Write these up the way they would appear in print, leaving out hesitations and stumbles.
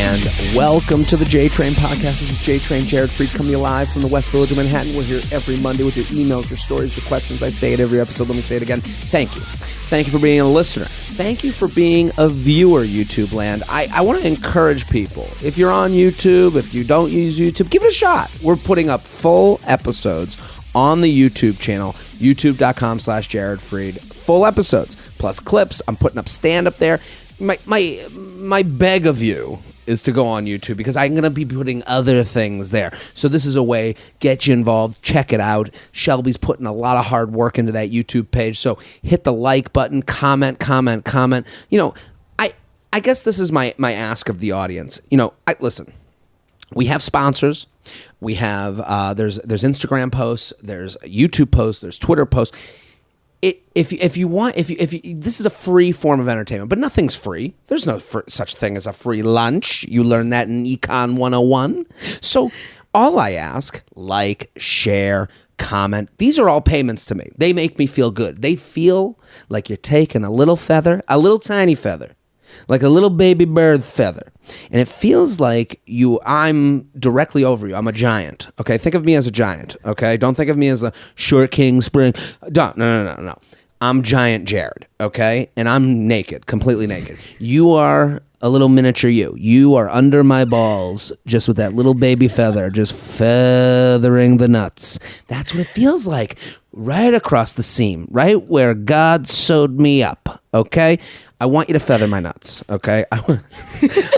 and welcome to the JTrain podcast. This is JTrain, Jared Freid, coming to you live from the West Village of Manhattan. We're here every Monday with your emails, your stories, your questions. I say it every episode. Let me say it again. Thank you. Thank you for being a listener. Thank you for being a viewer, YouTube land. I want to encourage people. If you're on YouTube, if you don't use YouTube, give it a shot. We're putting up full episodes on the YouTube channel, youtube.com/Jared Freid. Full episodes, plus clips. I'm putting up stand-up there. My beg of you is to go on YouTube because I'm going to be putting other things there. So this is a way, get you involved, check it out. Shelby's putting a lot of hard work into that YouTube page. So hit the like button, comment. You know, I guess this is my ask of the audience. You know, listen, we have sponsors. We have, there's Instagram posts, there's YouTube posts, there's Twitter posts. If you want, this is a free form of entertainment, but nothing's free. There's no such thing as a free lunch. You learn that in Econ 101. So all I ask, like, share, comment, these are all payments to me. They make me feel good. They feel like you're taking a little feather, a little tiny feather, like a little baby bird feather. And it feels like I'm directly over you. I'm a giant, okay? Think of me as a giant, okay? Don't think of me as a short king spring. No. I'm giant Jared, okay? And I'm naked, completely naked. You are a little miniature you. You are under my balls, just with that little baby feather, just feathering the nuts. That's what it feels like, right across the seam, right where God sewed me up, okay? I want you to feather my nuts, okay? I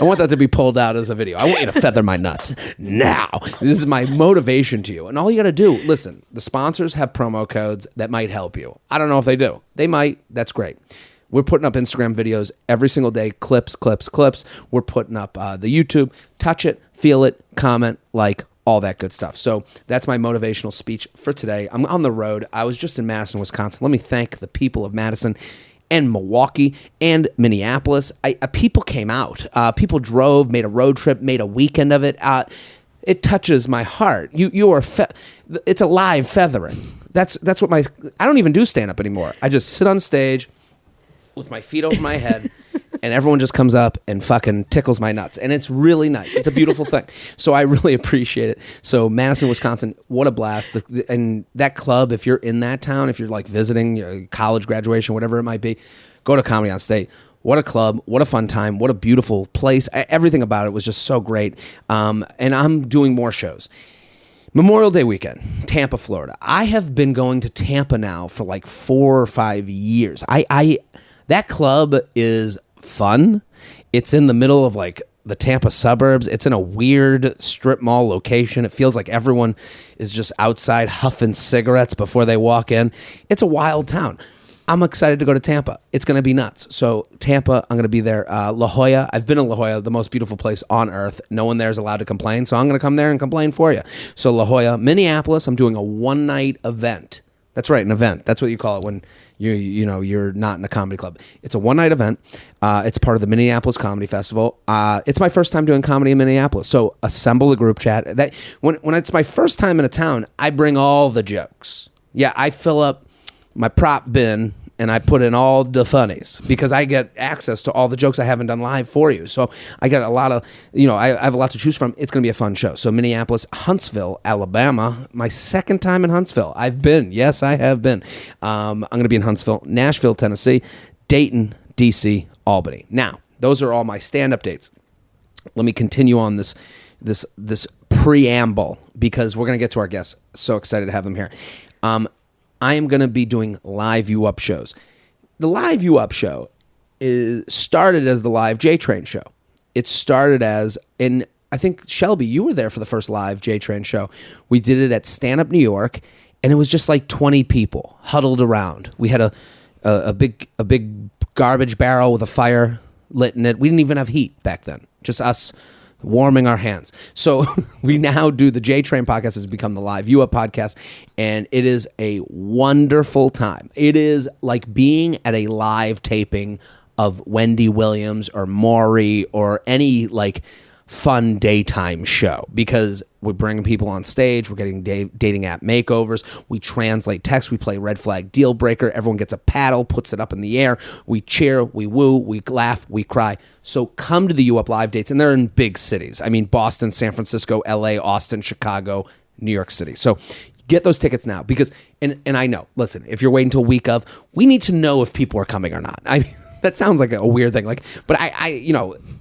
want that to be pulled out as a video. I want you to feather my nuts now. This is my motivation to you. And all you got to do, listen, the sponsors have promo codes that might help you. I don't know if they do. They might. That's great. We're putting up Instagram videos every single day, clips. We're putting up the YouTube. Touch it, feel it, comment, like, all that good stuff. So that's my motivational speech for today. I'm on the road. I was just in Madison, Wisconsin. Let me thank the people of Madison and Milwaukee and Minneapolis. People came out. People drove, made a road trip, made a weekend of it. It touches my heart. You are it's a live feathering. That's what I don't even do stand-up anymore. I just sit on stage with my feet over my head, and everyone just comes up and fucking tickles my nuts. And it's really nice. It's a beautiful thing. So I really appreciate it. So Madison, Wisconsin, what a blast. And that club, if you're in that town, if you're like visiting your college graduation, whatever it might be, go to Comedy on State. What a club. What a fun time. What a beautiful place. Everything about it was just so great. And I'm doing more shows. Memorial Day weekend, Tampa, Florida. I have been going to Tampa now for like 4 or 5 years. That club is fun. It's in the middle of like the Tampa suburbs. It's in a weird strip mall location. It feels like everyone is just outside huffing cigarettes before they walk in. It's a wild town. I'm excited to go to Tampa. It's going to be nuts. So Tampa, I'm going to be there. La Jolla, I've been in La Jolla, the most beautiful place on earth. No one there is allowed to complain, so I'm going to come there and complain for you. So La Jolla, Minneapolis, I'm doing a one-night event. That's right, an event. That's what you call it when you're not in a comedy club. It's a one-night event. It's part of the Minneapolis Comedy Festival. It's my first time doing comedy in Minneapolis. So assemble a group chat. That when it's my first time in a town, I bring all the jokes. Yeah, I fill up my prop bin and I put in all the funnies because I get access to all the jokes I haven't done live for you. So I got a lot of, I have a lot to choose from. It's going to be a fun show. So Minneapolis, Huntsville, Alabama, my second time in Huntsville. I've been. Yes, I have been. I'm going to be in Huntsville, Nashville, Tennessee, Dayton, DC, Albany. Now, those are all my stand-up dates. Let me continue on this preamble because we're going to get to our guests. So excited to have them here. I am going to be doing live You Up shows. The live You Up show started as the live JTrain show. It started as, and I think, Shelby, you were there for the first live JTrain show. We did it at Stand Up New York, and it was just like 20 people huddled around. We had a big garbage barrel with a fire lit in it. We didn't even have heat back then, just us warming our hands. So we now do the JTrain podcast has become the Live You Up podcast, and it is a wonderful time. It is like being at a live taping of Wendy Williams or Maury or any like fun daytime show because we're bringing people on stage. We're getting dating app makeovers. We translate text. We play red flag deal breaker. Everyone gets a paddle, puts it up in the air. We cheer, we woo, we laugh, we cry. So come to the U Up Live dates, and they're in big cities. I mean, Boston, San Francisco, LA, Austin, Chicago, New York City. So get those tickets now because, and I know, listen, if you're waiting till week of, we need to know if people are coming or not. That sounds like a weird thing. But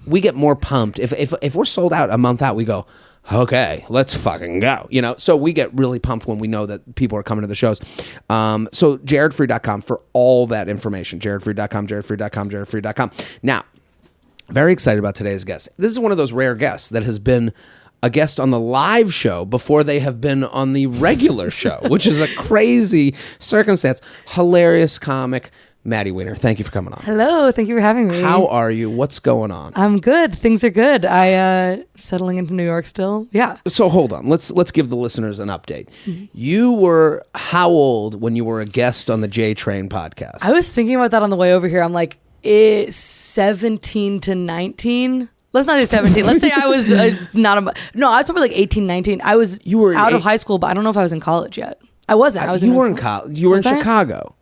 we get more pumped. If we're sold out a month out, we go, okay, let's fucking go. So we get really pumped when we know that people are coming to the shows. So jaredfreid.com for all that information. jaredfreid.com, jaredfreid.com, jaredfreid.com. Now, very excited about today's guest. This is one of those rare guests that has been a guest on the live show before they have been on the regular show, which is a crazy circumstance. Hilarious comic, Maddie Weiner. Thank you for coming on. Hello, thank you for having me. How are you? What's going on? I'm good. Things are good. I settling into New York still. Yeah. So hold on. Let's give the listeners an update. Mm-hmm. You were how old when you were a guest on the JTrain podcast? I was thinking about that on the way over here. I'm like, 17 to 19. Let's not say 17. Let's say I was I was probably like 18, 19. You were out of high school, but I don't know if I was in college yet. I wasn't. You were in college. You were in Chicago.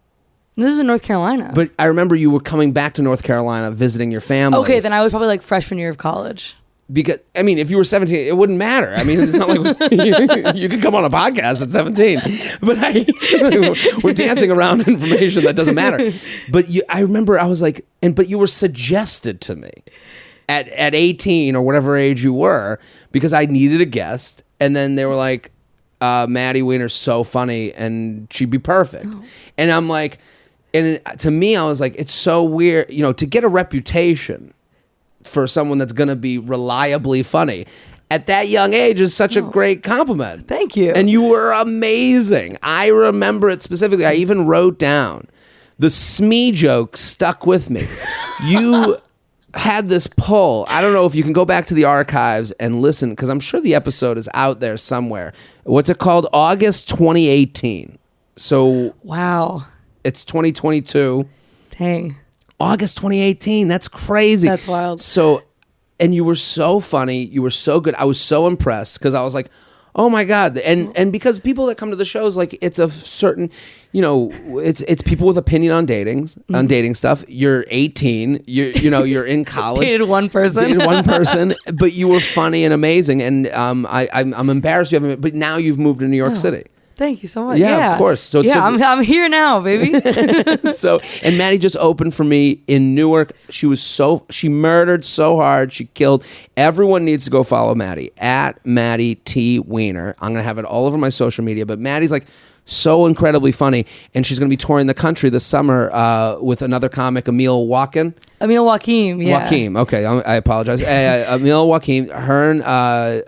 This is in North Carolina. But I remember you were coming back to North Carolina visiting your family. Okay, then I was probably like freshman year of college. Because, I mean, if you were 17, it wouldn't matter. I mean, it's not like you could come on a podcast at 17. But we're dancing around information that doesn't matter. But I remember I was like, but you were suggested to me at 18 or whatever age you were because I needed a guest. And then they were like, Maddie Weiner's so funny and she'd be perfect. Oh. And I'm like, and to me, I was like, it's so weird, to get a reputation for someone that's going to be reliably funny at that young age is such a great compliment. Thank you. And you were amazing. I remember it specifically. I even wrote down the Smee joke stuck with me. You had this pull. I don't know if you can go back to the archives and listen, because I'm sure the episode is out there somewhere. What's it called? August 2018. So wow. It's 2022. Dang. August 2018. That's crazy. That's wild. So, and you were so funny. You were so good. I was so impressed because I was like, oh my God. And because people that come to the shows, like it's a certain, it's people with opinion on dating stuff. You're 18. You're in college. Dated one person. But you were funny and amazing. And I'm embarrassed you haven't. But now you've moved to New York City. Thank you so much. Yeah, of course. So I'm here now, baby. And Maddie just opened for me in Newark. She murdered so hard. She killed. Everyone needs to go follow Maddie at Maddie T Weiner. I'm going to have it all over my social media. But Maddie's like so incredibly funny. And she's going to be touring the country this summer with another comic, Emil Wakim. Yeah. Wakim, okay, I apologize. Emil Wakim, her and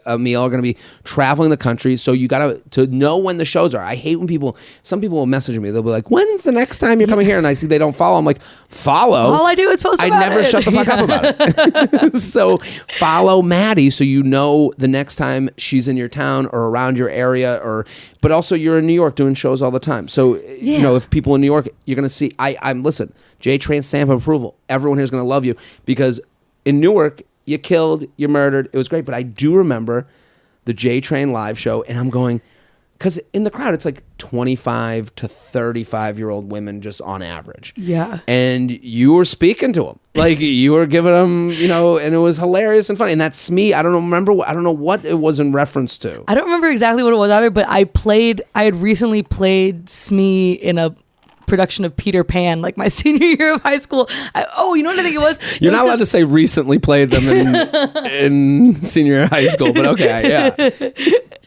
Emil are going to be traveling the country, so you got to know when the shows are. I hate when some people will message me, they'll be like, when's the next time you're coming here? And I see they don't follow. I'm like, follow? All I do is post about it. I never shut the fuck up about it. So follow Maddie so you know the next time she's in your town or around your area, but also you're in New York doing shows all the time. So, if people in New York, you're going to see, listen, JTrain stamp of approval. Everyone here is going to love you because in Newark, you killed, you murdered. It was great. But I do remember the JTrain live show, and I'm going, because in the crowd, it's like 25 to 35-year-old women just on average. Yeah. And you were speaking to them. Like, you were giving them, and it was hilarious and funny. And that's me. I don't know what it was in reference to. I don't remember exactly what it was either, but I had recently played Smee in a production of Peter Pan, like my senior year of high school. You know what I think it was? You're not allowed to say recently played them in senior high school, but okay, yeah.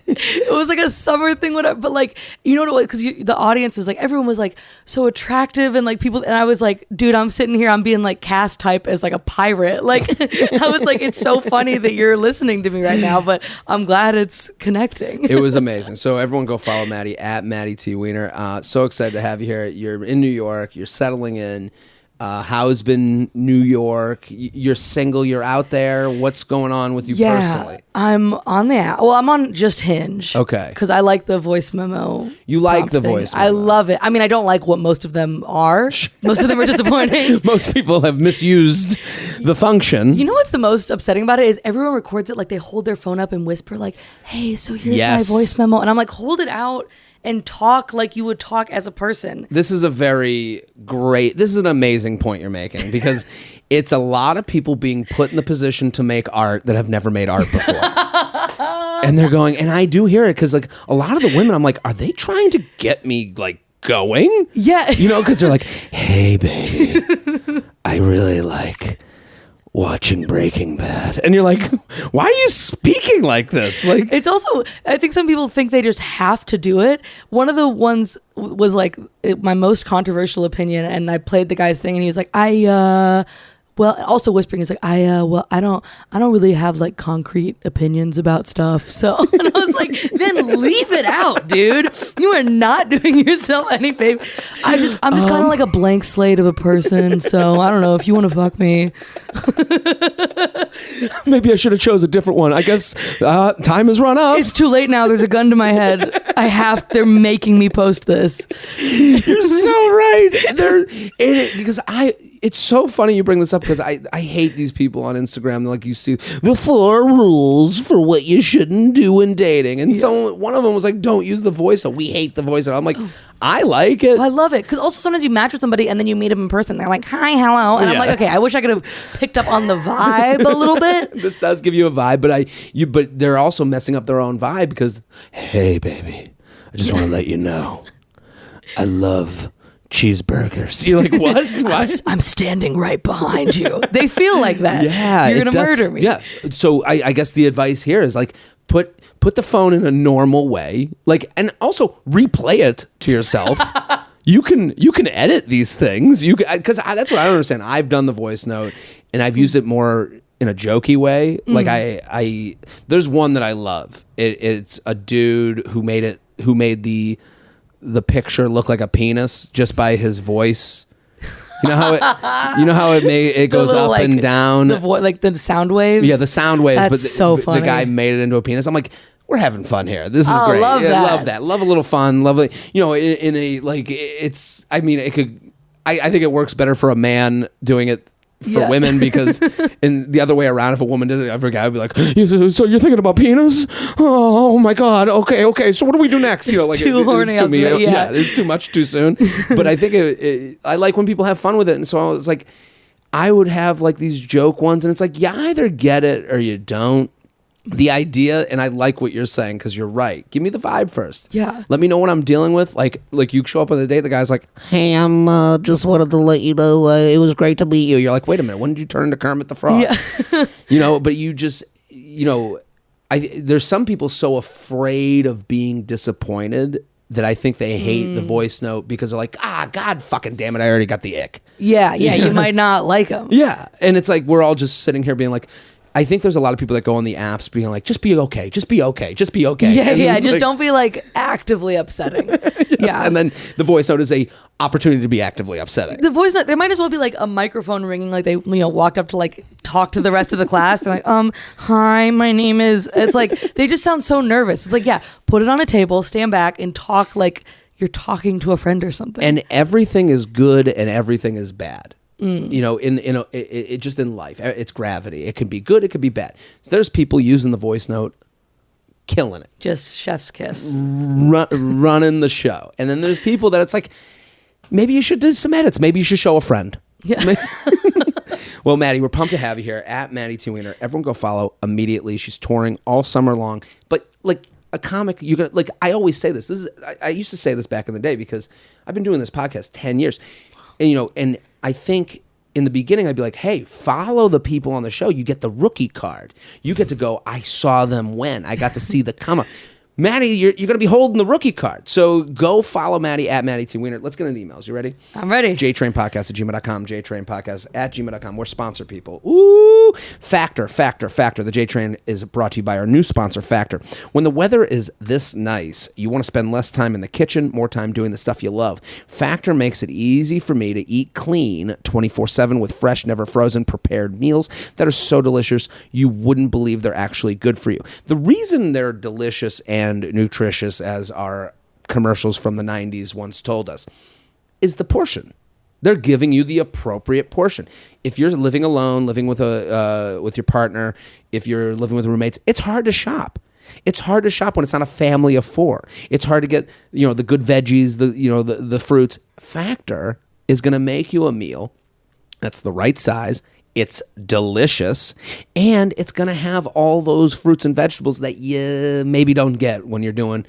It was like a summer thing, whatever. But like, you know what it was? Because the audience was like, everyone was like so attractive and like people. And I was like, dude, I'm sitting here, I'm being like cast type as like a pirate. Like, I was like, it's so funny that you're listening to me right now, but I'm glad it's connecting. It was amazing. So everyone go follow Maddie at Maddie T Weiner. So excited to have you here. You're in New York. You're settling in. How's been New York? You're single. You're out there. What's going on with you personally? I'm on the app. Well, I'm on just Hinge. Okay. Because I like the voice memo. You like prompt the thing. voice memo. I love it. I mean, I don't like what most of them are. Most of them are disappointing. Most people have misused the function. You know what's the most upsetting about it is everyone records it like they hold their phone up and whisper like, hey, so here's my voice memo. And I'm like, hold it out and talk like you would talk as a person. This is an amazing point you're making, because it's a lot of people being put in the position to make art that have never made art before. And they're going, and I do hear it, because like a lot of the women, I'm like, are they trying to get me like going? Yeah. You know, because they're like, hey, baby, I really like watching Breaking Bad. And you're like, why are you speaking like this? Like, it's also, I think some people think they just have to do it. One of the ones was like my most controversial opinion, and I played the guy's thing, and he was like, well, also whispering, he's like, I don't really have like concrete opinions about stuff. So, and I was like, then leave it out, dude. You are not doing yourself any favor. I'm just kind of like a blank slate of a person. So I don't know if you want to fuck me. Maybe I should have chose a different one. I guess time has run out. It's too late now. There's a gun to my head. They're making me post this. You're so right. It's so funny you bring this up, because I hate these people on Instagram. Like, you see the 4 rules for what you shouldn't do in dating, and one of them was like, don't use the voice. So we hate the voice. And I'm like, I like it. I love it, because also sometimes you match with somebody and then you meet them in person. They're like, hi, hello, and I'm like, okay, I wish I could have picked up on the vibe a little bit. This does give you a vibe, but they're also messing up their own vibe, because, hey, baby, I just want to let you know, I love cheeseburgers. You're like, what? I'm standing right behind you. They feel like that. Yeah, you're gonna murder me. Yeah. So I guess the advice here is like, put the phone in a normal way, like, and also replay it to yourself. You can edit these things. Because that's what I don't understand. I've done the voice note, and I've used it more in a jokey way. Like I there's one that I love. It's a dude who made the picture look like a penis just by his voice. You know how it goes little, up like, and down, like the sound waves. Yeah, the sound waves. That's but so funny. The guy made it into a penis. I'm like, we're having fun here. This is great. Love that. Love that. Love a little fun. Love it. You know, in a like, it's. I mean, it could. I think it works better for a man doing it for women, because in the other way around, if a woman did it, every guy would be like, so you're thinking about penis? Oh my God. Okay. So what do we do next? You know, like, too horny. It's too it's too much too soon. But I think I like when people have fun with it. And so I was like, I would have like these joke ones, and it's like, you either get it or you don't. The idea, and I like what you're saying, because you're right. Give me the vibe first. Yeah. Let me know what I'm dealing with. Like you show up on the date, the guy's like, hey, I'm just wanted to let you know it was great to meet you. you're like, wait a minute, when did you turn into Kermit the Frog? Yeah. You know, but you just, you know, there's some people so afraid of being disappointed that I think they hate the voice note, because they're like, God fucking damn it, I already got the ick. Yeah, you might not like them. Yeah. And it's like, we're all just sitting here being like, I think there's a lot of people that go on the apps being like, just be okay. Just be okay. Just be okay. Yeah. Just don't be like actively upsetting. Yes. Yeah. And then the voice note is a opportunity to be actively upsetting. The voice note, there might as well be like a microphone ringing, like they walked up to like talk to the rest of the class. They're like, hi, my name is. It's like they just sound so nervous. It's like, yeah, put it on a table, stand back, and talk like you're talking to a friend or something. And everything is good and everything is bad. You know, it just in life, it's gravity. It can be good, it could be bad. So there's people using the voice note, killing it, just chef's kiss, running the show. And then there's people that it's like, maybe you should do some edits. Maybe you should show a friend. Yeah. Well, Maddie, we're pumped to have you here at Maddie Weiner. Everyone go follow immediately. She's touring all summer long. But like a comic, you're gonna, like, I always say this. I used to say this back in the day, because I've been doing this podcast 10 years. And, you know, and I think in the beginning I'd be like, hey, follow the people on the show. You get the rookie card. You get to go, I saw them when. I got to see the come up. Maddie, you're going to be holding the rookie card. So go follow Maddie at Maddie T. Weiner. Let's get into the emails. You ready? I'm ready. JTrainPodcast@gmail.com. JTrainPodcast@gmail.com. We're sponsor people. Ooh. Factor. The JTrain is brought to you by our new sponsor, Factor. When the weather is this nice, you want to spend less time in the kitchen, more time doing the stuff you love. Factor makes it easy for me to eat clean 24/7 with fresh, never frozen, prepared meals that are so delicious you wouldn't believe they're actually good for you. The reason they're delicious and nutritious, as our commercials from the 90s once told us, is the portion. They're giving you the appropriate portion. If you're living alone, living with with your partner, if you're living with roommates, it's hard to shop. It's hard to shop when it's not a family of 4. It's hard to get, the good veggies, the fruits. Factor is going to make you a meal that's the right size. It's delicious, and it's going to have all those fruits and vegetables that you maybe don't get when you're doing,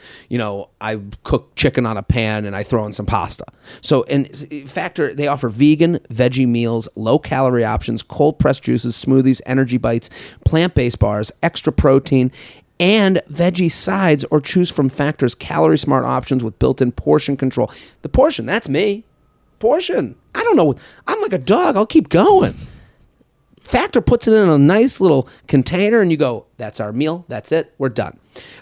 I cook chicken on a pan and I throw in some pasta. So in Factor, they offer vegan, veggie meals, low-calorie options, cold-pressed juices, smoothies, energy bites, plant-based bars, extra protein, and veggie sides, or choose from Factor's calorie-smart options with built-in portion control. The portion, that's me. Portion. I don't know. I'm like a dog. I'll keep going. Factor puts it in a nice little container, and you go, that's our meal. That's it. We're done.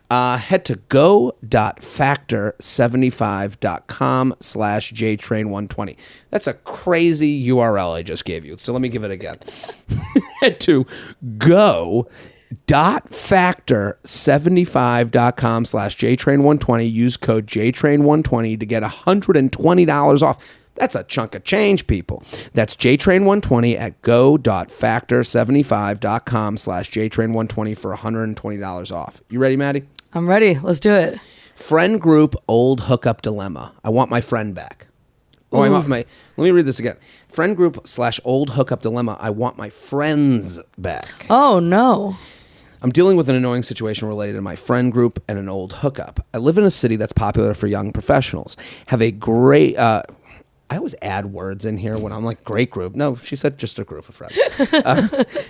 Head to go.factor75.com/JTrain120. That's a crazy URL I just gave you. So let me give it again. Head to go.factor75.com/JTrain120. Use code JTrain120 to get $120 off. That's a chunk of change, people. That's JTrain120 at go.factor75.com/JTrain120 for $120 off. You ready, Maddie? I'm ready. Let's do it. Friend group old hookup dilemma. I want my friend back. Let me read this again. Friend group / old hookup dilemma. I want my friends back. Oh, no. I'm dealing with an annoying situation related to my friend group and an old hookup. I live in a city that's popular for young professionals. Have a great... I always add words in here when I'm like, great group. No, she said just a group of friends.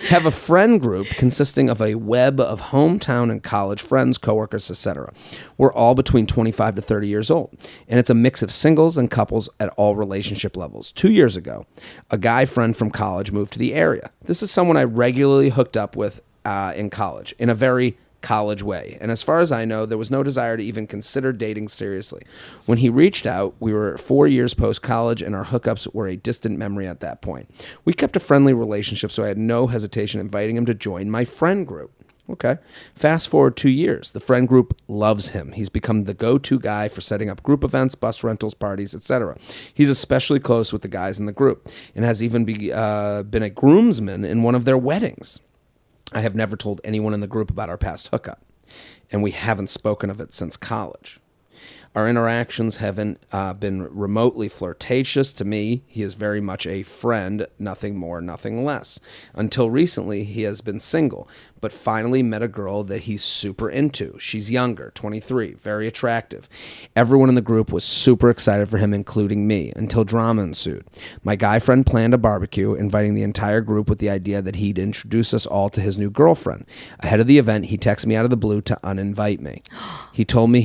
Have a friend group consisting of a web of hometown and college friends, coworkers, etc. We're all between 25 to 30 years old, and it's a mix of singles and couples at all relationship levels. 2 years ago, a guy friend from college moved to the area. This is someone I regularly hooked up with in college, in a very college way. And as far as I know, there was no desire to even consider dating seriously. When he reached out, we were 4 years post-college, and our hookups were a distant memory at that point. We kept a friendly relationship, so I had no hesitation inviting him to join my friend group. Okay. Fast forward 2 years. The friend group loves him. He's become the go-to guy for setting up group events, bus rentals, parties, etc. He's especially close with the guys in the group and has even been a groomsman in one of their weddings. I have never told anyone in the group about our past hookup, and we haven't spoken of it since college. Our interactions haven't been remotely flirtatious. To me, he is very much a friend, nothing more, nothing less. Until recently, he has been single, but finally met a girl that he's super into. She's younger, 23, very attractive. Everyone in the group was super excited for him, including me, until drama ensued. My guy friend planned a barbecue, inviting the entire group with the idea that he'd introduce us all to his new girlfriend. Ahead of the event, he texted me out of the blue to uninvite me. He told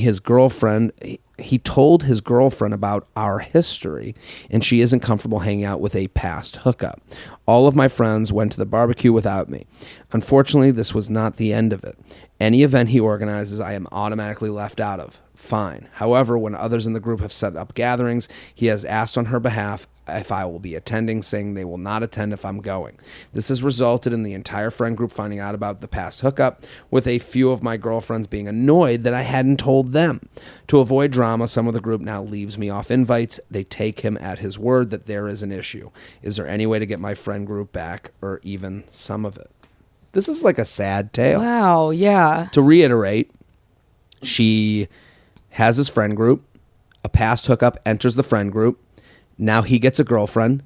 his girlfriend about our history, and she isn't comfortable hanging out with a past hookup. All of my friends went to the barbecue without me. Unfortunately, this was not the end of it. Any event he organizes, I am automatically left out of. Fine. However, when others in the group have set up gatherings, he has asked on her behalf if I will be attending, saying they will not attend if I'm going. This has resulted in the entire friend group finding out about the past hookup, with a few of my girlfriends being annoyed that I hadn't told them. To avoid drama, some of the group now leaves me off invites. They take him at his word that there is an issue. Is there any way to get my friend group back, or even some of it? This is like a sad tale. Wow, yeah. To reiterate, she has his friend group. A past hookup enters the friend group. Now he gets a girlfriend,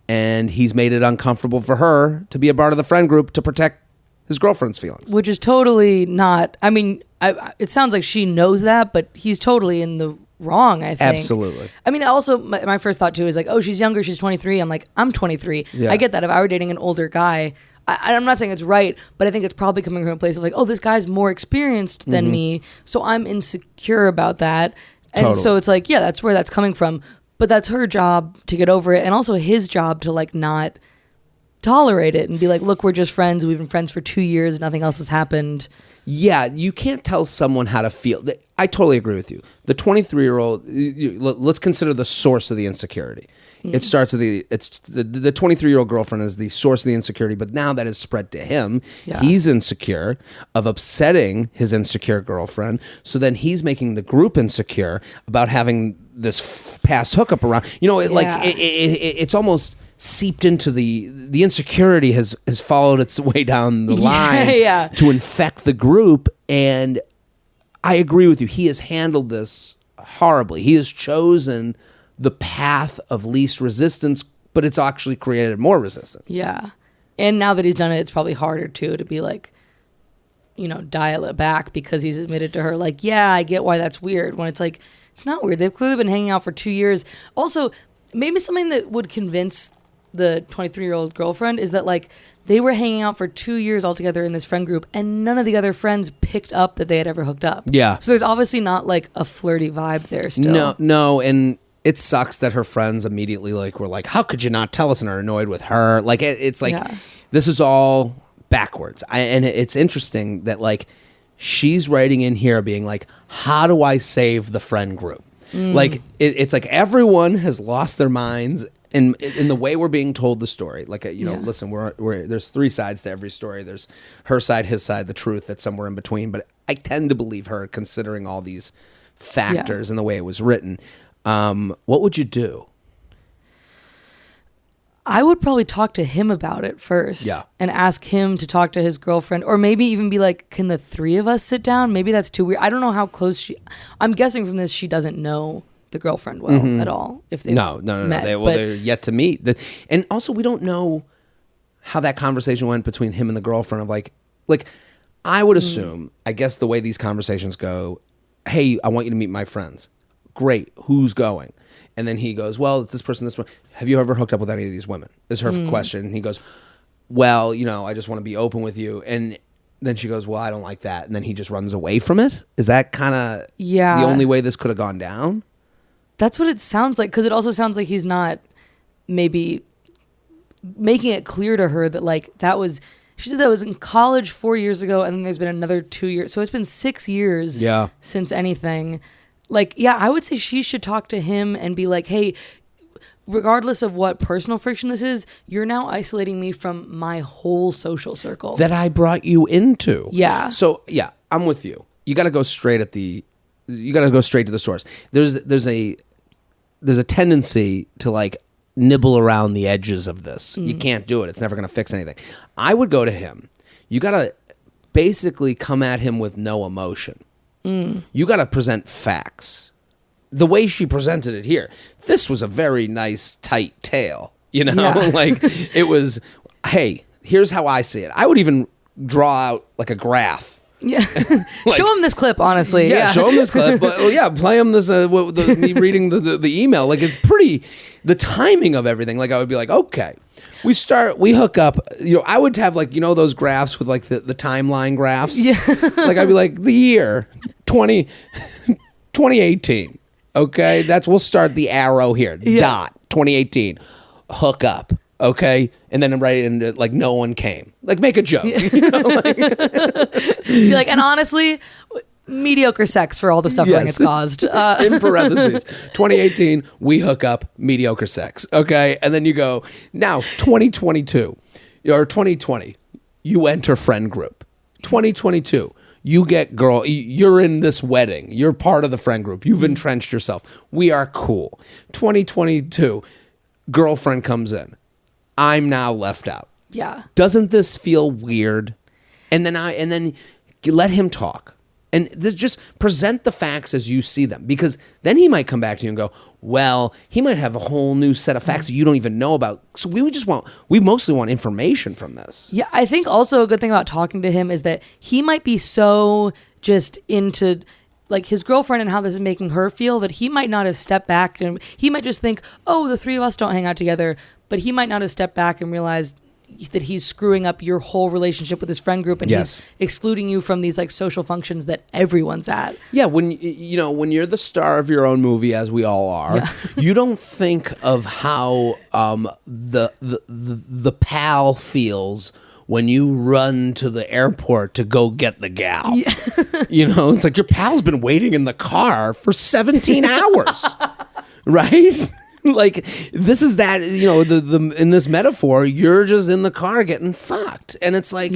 and he's made it uncomfortable for her to be a part of the friend group to protect his girlfriend's feelings. Which is totally not, I mean, it sounds like she knows that, but he's totally in the wrong, I think. Absolutely. I mean, also, my first thought too is like, oh, she's younger, she's 23. I'm like, I'm 23. Yeah. I get that. If I were dating an older guy, I'm not saying it's right, but I think it's probably coming from a place of like, oh, this guy's more experienced than me, so I'm insecure about that. And so it's like, yeah, that's where that's coming from. But that's her job to get over it, and also his job to like not tolerate it and be like, look, we're just friends. We've been friends for 2 years. Nothing else has happened. Yeah, you can't tell someone how to feel. I totally agree with you. The 23-year-old, let's consider the source of the insecurity. It starts with the 23-year-old girlfriend is the source of the insecurity, but now that has spread to him. Yeah. He's insecure of upsetting his insecure girlfriend. So then he's making the group insecure about having this past hookup around. It's almost seeped into the insecurity has followed its way down the line to infect the group. And I agree with you. He has handled this horribly. He has chosen the path of least resistance, but it's actually created more resistance. Yeah. And now that he's done it, it's probably harder too to be like, dial it back, because he's admitted to her like, yeah, I get why that's weird, when it's like, it's not weird. They've clearly been hanging out for 2 years. Also, maybe something that would convince the 23-year-old girlfriend is that like they were hanging out for 2 years all together in this friend group, and none of the other friends picked up that they had ever hooked up. Yeah. So there's obviously not like a flirty vibe there still. No, and it sucks that her friends immediately were like, how could you not tell us, and are annoyed with her. Like it's like this is all backwards. And it's interesting that like she's writing in here being like, how do I save the friend group? Like it's like everyone has lost their minds in the way we're being told the story. Like listen, we're there's three sides to every story. There's her side, his side, the truth that's somewhere in between. But I tend to believe her, considering all these factors and the way it was written. What would you do? I would probably talk to him about it first. Yeah. And ask him to talk to his girlfriend, or maybe even be like, can the three of us sit down? Maybe that's too weird. I don't know how close I'm guessing from this she doesn't know the girlfriend well at all. If they no. They're yet to meet. And also we don't know how that conversation went between him and the girlfriend of like I would assume, I guess the way these conversations go, hey, I want you to meet my friends. Great. Who's going? And then he goes, well, it's this person, this one. Have you ever hooked up with any of these women? Is her question. And he goes, well, I just want to be open with you. And then she goes, well, I don't like that. And then he just runs away from it. Is that kind of the only way this could have gone down? That's what it sounds like. Because it also sounds like he's not maybe making it clear to her that like she said that was in college 4 years ago. And then there's been another 2 years. So it's been 6 years since anything. Like, yeah, I would say she should talk to him and be like, hey, regardless of what personal friction this is, you're now isolating me from my whole social circle that I brought you into. Yeah. So, yeah, I'm with you. You got to go straight to the source. There's a tendency to like nibble around the edges of this. You can't do it. It's never going to fix anything. I would go to him. You got to basically come at him with no emotion. You got to present facts. The way she presented it here, this was a very nice, tight tale. Like it was, hey, here's how I see it. I would even draw out like a graph. Yeah. Show him this clip, honestly. Yeah, show him this clip. But play him this, me reading the email. Like it's pretty, the timing of everything. Like I would be like, okay. We hook up, I would have like, those graphs with like the timeline graphs. Yeah. Like I'd be like, the year 2018. Okay. We'll start the arrow here. Dot 2018. Hook up. Okay. And then right into like no one came. Like make a joke. Be like, and honestly, mediocre sex for all the suffering it's caused. In parentheses, 2018, we hook up, mediocre sex. Okay. And then you go, now 2022 or 2020, you enter friend group. 2022, you get girl, you're in this wedding. You're part of the friend group. You've entrenched yourself. We are cool. 2022, girlfriend comes in. I'm now left out. Yeah. Doesn't this feel weird? And then let him talk. And this, just present the facts as you see them, because then he might come back to you and go, well, he might have a whole new set of facts that you don't even know about. So we mostly want information from this. Yeah, I think also a good thing about talking to him is that he might be so just into like his girlfriend and how this is making her feel that he might not have stepped back, and he might just think, oh, the three of us don't hang out together, but he might not have stepped back and realized, that he's screwing up your whole relationship with his friend group, and he's excluding you from these like social functions that everyone's at. Yeah, when you're the star of your own movie, as we all are, you don't think of how the pal feels when you run to the airport to go get the gal. Yeah. It's like your pal's been waiting in the car for 17 hours, right? Like, this is that, the in this metaphor, you're just in the car getting fucked. And it's like,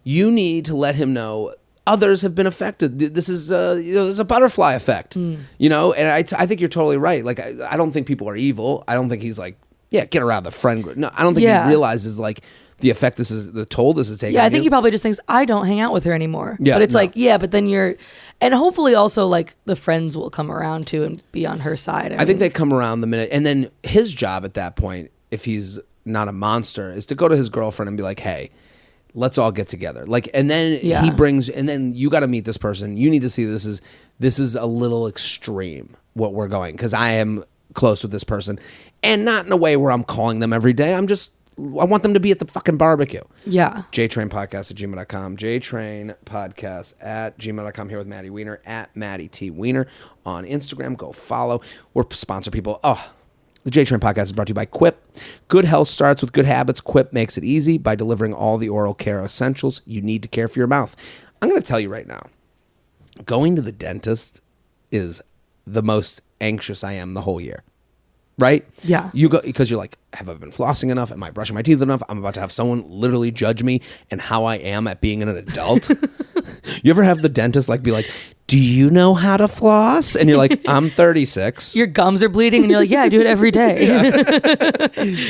you need to let him know others have been affected. This is, there's a butterfly effect, and I think you're totally right. Like, I don't think people are evil. I don't think he's like, get her out of the friend group. No, I don't think he realizes, like, the effect the toll this is taking. Yeah, I think he probably just thinks, I don't hang out with her anymore. Yeah, but it's but then and hopefully also like the friends will come around too and be on her side. I think they come around the minute, and then his job at that point, if he's not a monster, is to go to his girlfriend and be like, hey, let's all get together. Like, and then he brings, and then you got to meet this person. You need to see this is a little extreme what we're going, because I am close with this person, and not in a way where I'm calling them every day. I want them to be at the fucking barbecue. Yeah. JTrainPodcast@gmail.com. JTrainPodcast@gmail.com. Here with Maddie Weiner at Maddie T. Weiner on Instagram. Go follow. We're sponsor people. The JTrain Podcast is brought to you by Quip. Good health starts with good habits. Quip makes it easy by delivering all the oral care essentials you need to care for your mouth. I'm going to tell you right now, going to the dentist is the most anxious I am the whole year. Right? Yeah. You go because you're like, have I been flossing enough? Am I brushing my teeth enough? I'm about to have someone literally judge me and how I am at being an adult. You ever have the dentist like be like, do you know how to floss? And you're like, I'm 36. Your gums are bleeding and you're like, yeah, I do it every day.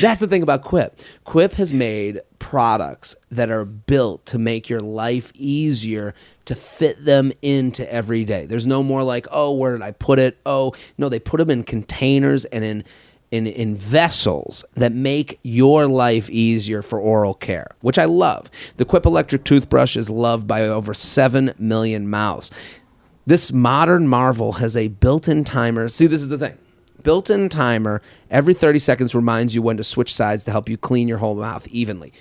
That's the thing about Quip. Quip has made products that are built to make your life easier to fit them into every day. There's no more like, oh, where did I put it? Oh, no, they put them in containers and in vessels that make your life easier for oral care, which I love. The Quip electric toothbrush is loved by over 7 million mouths. This modern marvel has a built-in timer. See, this is the thing. Built-in timer every 30 seconds reminds you when to switch sides to help you clean your whole mouth evenly.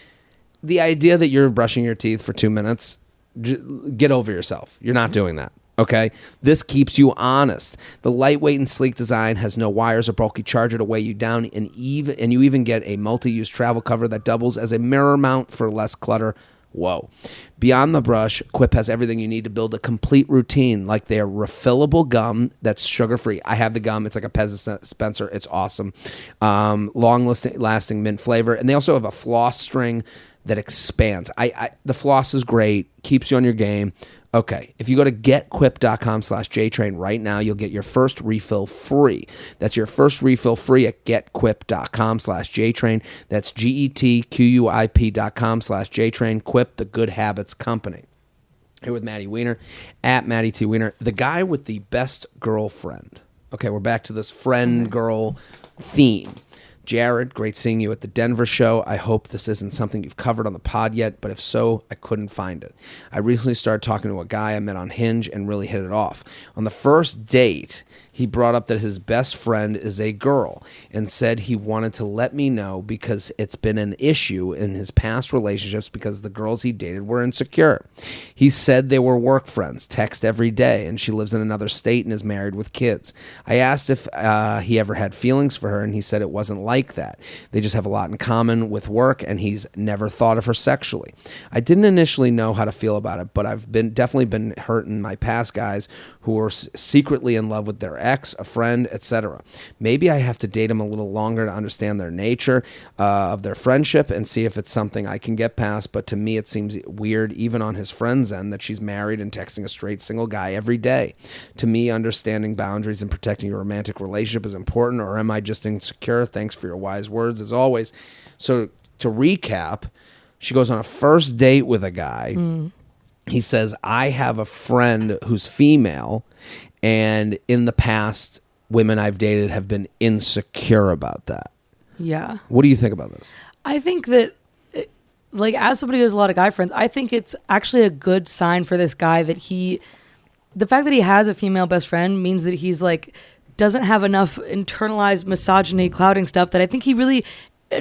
The idea that you're brushing your teeth for 2 minutes, get over yourself. You're not doing that. Okay? This keeps you honest. The lightweight and sleek design has no wires or bulky charger to weigh you down, and you even get a multi-use travel cover that doubles as a mirror mount for less clutter. Whoa. Beyond the brush, Quip has everything you need to build a complete routine, like their refillable gum that's sugar-free. I have the gum. It's like a Pez dispenser. It's awesome. Long-lasting mint flavor. And they also have a floss string that expands. The floss is great. Keeps you on your game. Okay, if you go to getquip.com/JTrain right now, you'll get your first refill free. That's your first refill free at getquip.com/JTrain. That's GETQUIP.com/JTrain. Quip, the good habits company. Here with Maddie Weiner at Maddie T. Weiner, the guy with the best girlfriend. Okay, we're back to this friend-girl theme. Jared, great seeing you at the Denver show. I hope this isn't something you've covered on the pod yet, but if so, I couldn't find it. I recently started talking to a guy I met on Hinge and really hit it off. On the first date, he brought up that his best friend is a girl and said he wanted to let me know because it's been an issue in his past relationships because the girls he dated were insecure. He said they were work friends, text every day, and she lives in another state and is married with kids. I asked if he ever had feelings for her, and he said it wasn't like that. They just have a lot in common with work, and he's never thought of her sexually. I didn't initially know how to feel about it, but I've definitely been hurt in my past guys who were secretly in love with their ex, a friend, etc. Maybe I have to date them a little longer to understand their nature of their friendship and see if it's something I can get past, but to me it seems weird even on his friend's end that she's married and texting a straight single guy every day. To me, understanding boundaries and protecting your romantic relationship is important, or am I just insecure? Thanks for your wise words as always. So to recap, she goes on a first date with a guy. He says, I have a friend who's female, and in the past, women I've dated have been insecure about that. Yeah. What do you think about this? I think that, like, as somebody who has a lot of guy friends, I think it's actually a good sign for this guy that the fact that he has a female best friend means that he's, like, doesn't have enough internalized misogyny clouding stuff that I think he really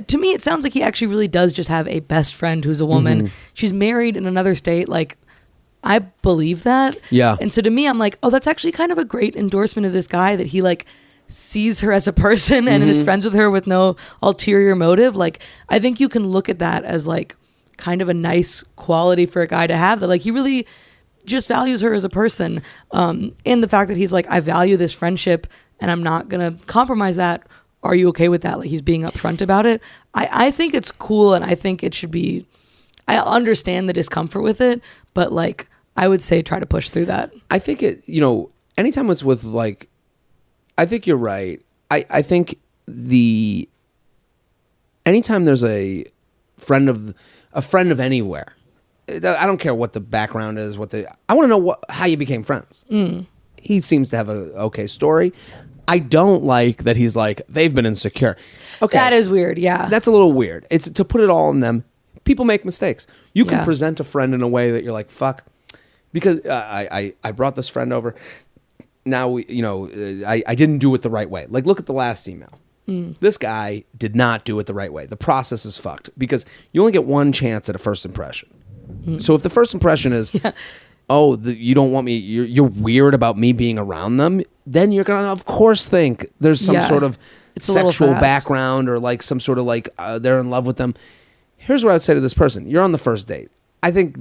to me, it sounds like he actually really does just have a best friend who's a woman. She's married in another state. Like, I believe that. Yeah. And so to me, I'm like, oh, that's actually kind of a great endorsement of this guy, that he like sees her as a person and is friends with her with no ulterior motive. Like, I think you can look at that as like kind of a nice quality for a guy to have, that like he really just values her as a person. And the fact that he's like, I value this friendship and I'm not going to compromise that. Are you okay with that? Like, he's being upfront about it. I think it's cool, and I think it should be, I understand the discomfort with it, but like, I would say try to push through that. I think it, anytime it's with like, I think you're right. I think anytime there's a friend of anywhere, I don't care what the background is, I want to know how you became friends. He seems to have a okay story. I don't like that he's like, they've been insecure. Okay. That is weird, yeah. That's a little weird. It's to put it all on them. People make mistakes. You can present a friend in a way that you're like, fuck. Because I brought this friend over. Now, I didn't do it the right way. Like, look at the last email. This guy did not do it the right way. The process is fucked because you only get one chance at a first impression. So if the first impression is, you don't want me, you're weird about me being around them, then you're going to, of course, think there's some sort of sexual background or like some sort of like they're in love with them. Here's what I'd say to this person. You're on the first date. I think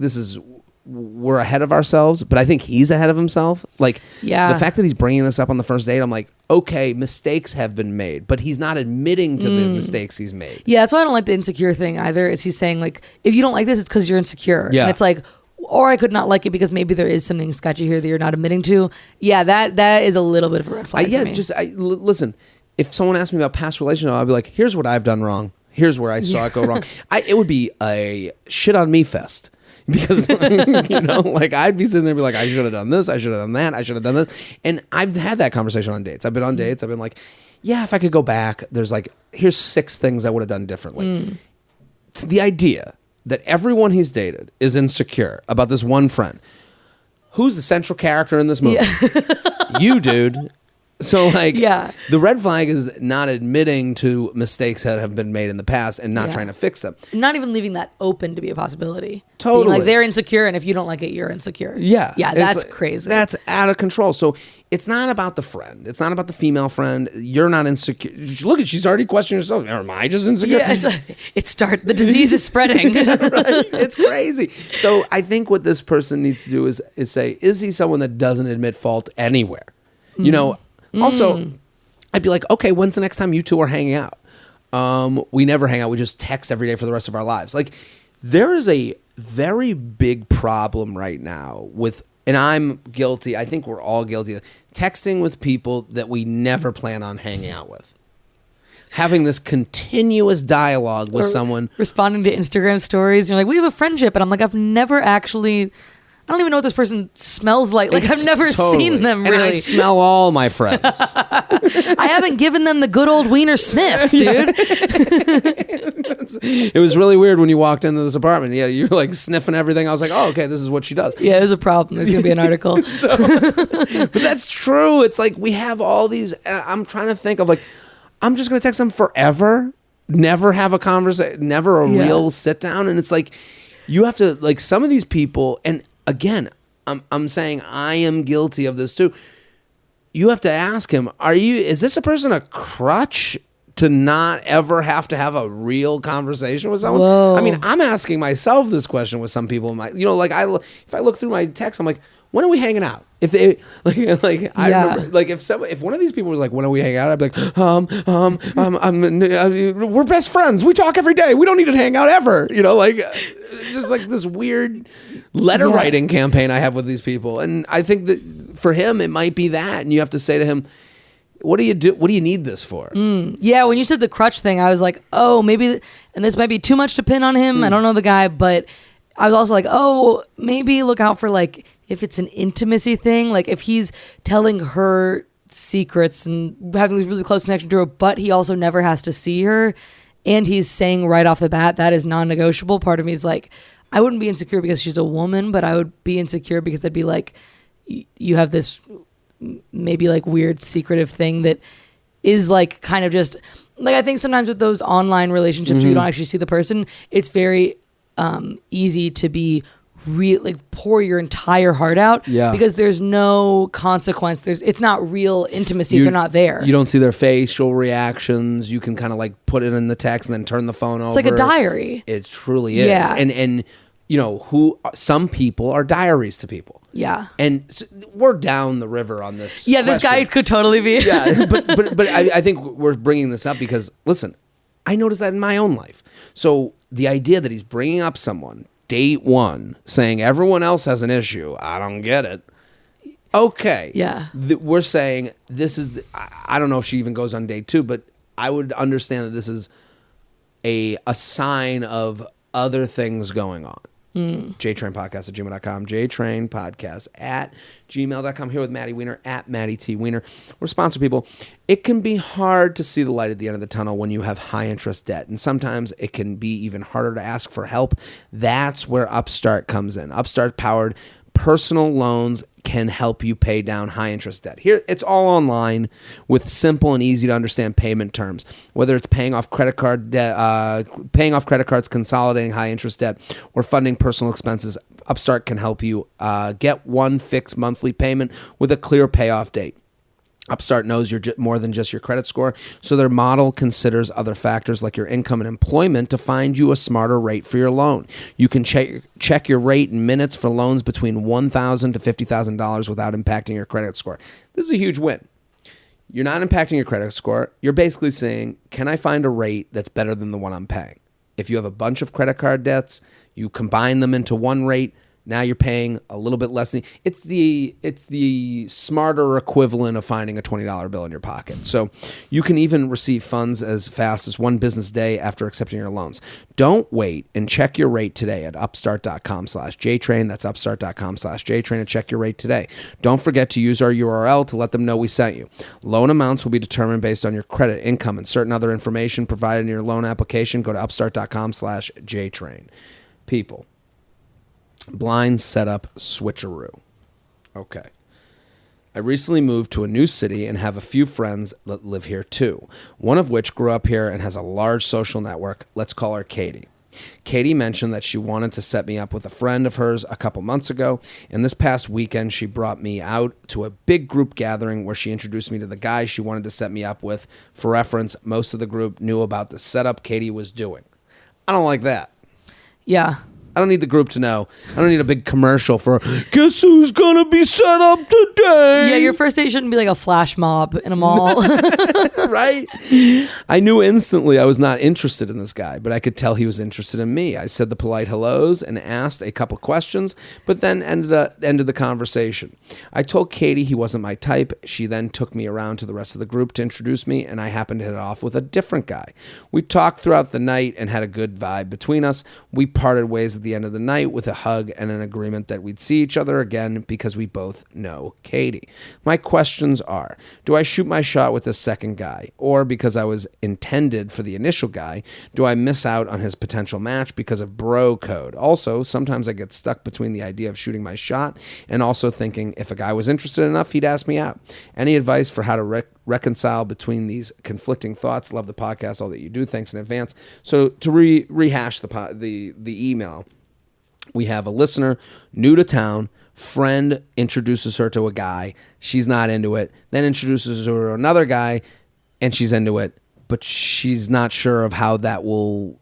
we're ahead of ourselves, but I think he's ahead of himself. Like, the fact that he's bringing this up on the first date, I'm like, okay, mistakes have been made, but he's not admitting to the mistakes he's made. Yeah, that's why I don't like the insecure thing either, is he's saying like, if you don't like this, it's because you're insecure. Yeah. And it's like, or I could not like it because maybe there is something sketchy here that you're not admitting to. Yeah, that is a little bit of a red flag for me. Listen, if someone asked me about past relationships, I'd be like, here's what I've done wrong. Here's where I saw it go wrong. It would be a shit on me fest. Because, like I'd be sitting there and be like, I should have done this. I should have done that. I should have done this. And I've had that conversation on dates. I've been on dates. I've been like, yeah, if I could go back, there's like, here's 6 things I would have done differently. It's the idea that everyone he's dated is insecure about this one friend. Who's the central character in this movie? Yeah. You, dude. So like, the red flag is not admitting to mistakes that have been made in the past and not trying to fix them. Not even leaving that open to be a possibility. Totally. Being like, they're insecure, and if you don't like it, you're insecure. Yeah. Yeah, that's crazy. That's out of control. So it's not about the friend. It's not about the female friend. You're not insecure. Look, she's already questioning herself. Am I just insecure? Yeah, the disease is spreading. Right? It's crazy. So I think what this person needs to do is say, is he someone that doesn't admit fault anywhere? Also, I'd be like, okay, when's the next time you two are hanging out? We never hang out. We just text every day for the rest of our lives. Like, there is a very big problem right now with, and I'm guilty, I think we're all guilty, of texting with people that we never plan on hanging out with. Having this continuous dialogue with someone. Responding to Instagram stories. You're like, we have a friendship. And I'm like, I've never actually... I don't even know what this person smells like. Like, I've never seen them, really. And I smell all my friends. I haven't given them the good old Weiner sniff, dude. It was really weird when you walked into this apartment. Yeah, you're like sniffing everything. I was like, oh, okay, this is what she does. Yeah, there's a problem. There's going to be an article. But that's true. It's like we have all these... I'm trying to think of like, I'm just going to text them forever, never have a conversation, never a real sit down. And it's like, you have to, like, some of these people... and. Again, I'm saying I am guilty of this too. You have to ask him, is this a person a crutch to not ever have to have a real conversation with someone? Whoa. I mean, I'm asking myself this question with some people. Like if I look through my text, I'm like, when are we hanging out? If they I remember, like if one of these people was like, when are we hanging out? I'd be like, we're best friends. We talk every day. We don't need to hang out ever. Just like this weird letter writing campaign I have with these people. And I think that for him, it might be that. And you have to say to him, what do you do? What do you need this for? Yeah, when you said the crutch thing, I was like, oh, maybe, and this might be too much to pin on him. I don't know the guy, but I was also like, oh, maybe look out for like, if it's an intimacy thing, like if he's telling her secrets and having this really close connection to her, but he also never has to see her, and he's saying right off the bat that is non-negotiable. Part of me is like, I wouldn't be insecure because she's a woman, but I would be insecure because I'd be like, you have this maybe like weird secretive thing that is like kind of just like, I think sometimes with those online relationships where you don't actually see the person, it's very easy to be like pour your entire heart out because there's no consequence. It's not real intimacy. They're not there. You don't see their facial reactions. You can kind of like put it in the text and then turn the phone over. It's like a diary. It truly is. Yeah. And you know, some people are diaries to people. Yeah. And so we're down the river on this. Yeah, this guy could totally be. Yeah, but I think we're bringing this up because, listen, I noticed that in my own life. So the idea that he's bringing up someone, date one, saying everyone else has an issue, I don't get it. Okay. Yeah. We're saying this is, I don't know if she even goes on date two, but I would understand that this is a sign of other things going on. JTrainPodcast@gmail.com, JTrainPodcast@gmail.com. Here with Maddie Weiner at Maddie T. Weiner. We're sponsored people. It can be hard to see the light at the end of the tunnel when you have high interest debt, and sometimes it can be even harder to ask for help. That's where Upstart comes in. Upstart powered personal loans can help you pay down high interest debt. Here, it's all online with simple and easy to understand payment terms. Whether it's paying off credit cards, consolidating high interest debt, or funding personal expenses, Upstart can help you get one fixed monthly payment with a clear payoff date. Upstart knows you're more than just your credit score, so their model considers other factors like your income and employment to find you a smarter rate for your loan. You can check your rate in minutes for loans between $1,000 to $50,000 without impacting your credit score. This is a huge win. You're not impacting your credit score. You're basically saying, can I find a rate that's better than the one I'm paying? If you have a bunch of credit card debts, you combine them into one rate. Now you're paying a little bit less. It's the smarter equivalent of finding a $20 bill in your pocket. So you can even receive funds as fast as one business day after accepting your loans. Don't wait and check your rate today at upstart.com/JTrain. That's upstart.com/JTrain and check your rate today. Don't forget to use our URL to let them know we sent you. Loan amounts will be determined based on your credit, income, and certain other information provided in your loan application. Go to upstart.com/JTrain. People. Blind setup switcheroo. Okay. I recently moved to a new city and have a few friends that live here too, one of which grew up here and has a large social network. Let's call her Katie. Katie mentioned that she wanted to set me up with a friend of hers a couple months ago, and this past weekend she brought me out to a big group gathering where she introduced me to the guy she wanted to set me up with. For reference, most of the group knew about the setup Katie was doing. I don't like that. Yeah. I don't need the group to know. I don't need a big commercial for, guess who's going to be set up today? Yeah, your first date shouldn't be like a flash mob in a mall. Right? I knew instantly I was not interested in this guy, but I could tell he was interested in me. I said the polite hellos and asked a couple questions, but then ended the conversation. I told Katie he wasn't my type. She then took me around to the rest of the group to introduce me, and I happened to hit it off with a different guy. We talked throughout the night and had a good vibe between us. We parted ways at the end of the night with a hug and an agreement that we'd see each other again because we both know Katie. My questions are, do I shoot my shot with this second guy? Or because I was intended for the initial guy, do I miss out on his potential match because of bro code? Also, sometimes I get stuck between the idea of shooting my shot and also thinking if a guy was interested enough, he'd ask me out. Any advice for how to reconcile between these conflicting thoughts? Love the podcast, all that you do. Thanks in advance. So to rehash the email, we have a listener, new to town, friend introduces her to a guy. She's not into it. Then introduces her to another guy, and she's into it. But she's not sure of how that will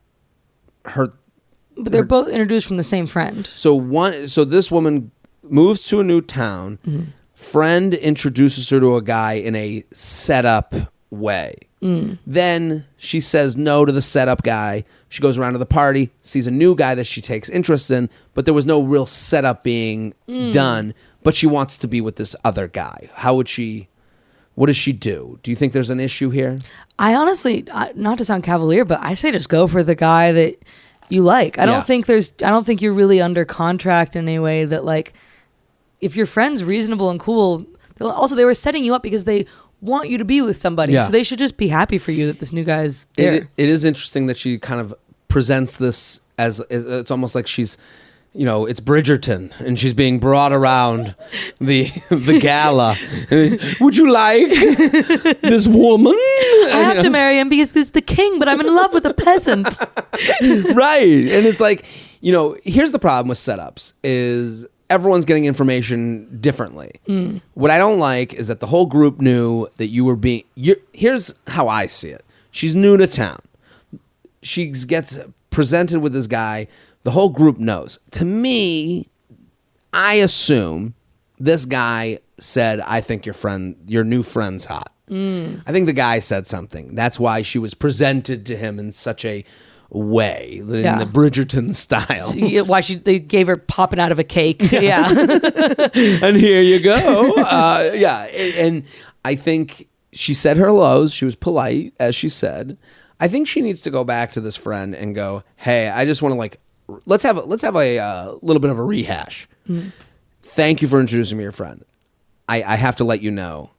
hurt. But they're both introduced from the same friend. So this woman moves to a new town. Mm-hmm. Friend introduces her to a guy in a setup way. Then she says no to the setup guy. She goes around to the party, sees a new guy that she takes interest in, but there was no real setup being done, but she wants to be with this other guy. What does she do? Do you think there's an issue here? I honestly, not to sound cavalier, but I say just go for the guy that you like. I don't think you're really under contract in a way that, like, if your friend's reasonable and cool, they were setting you up because they want you to be with somebody. So they should just be happy for you that this new guy's there. It is interesting that she kind of presents this as it's almost like she's, it's Bridgerton and she's being brought around the gala. Would you like this woman? have to marry him because he's the king, but I'm in love with a peasant. Right. And it's like, here's the problem with setups is everyone's getting information differently. What I don't like is that the whole group knew that you were here's how I see it. She's new to town. She gets presented with this guy. The whole group knows. To me, I assume this guy said, I think your new friend's hot. I think the guy said something. That's why she was presented to him in such a way, in the Bridgerton style. Why they gave her popping out of a cake. Yeah. And here you go. And I think she said her hellos. She was polite, as she said. I think she needs to go back to this friend and go, hey, I just want to let's have a little bit of a rehash. Thank you for introducing me to your friend. I have to let you know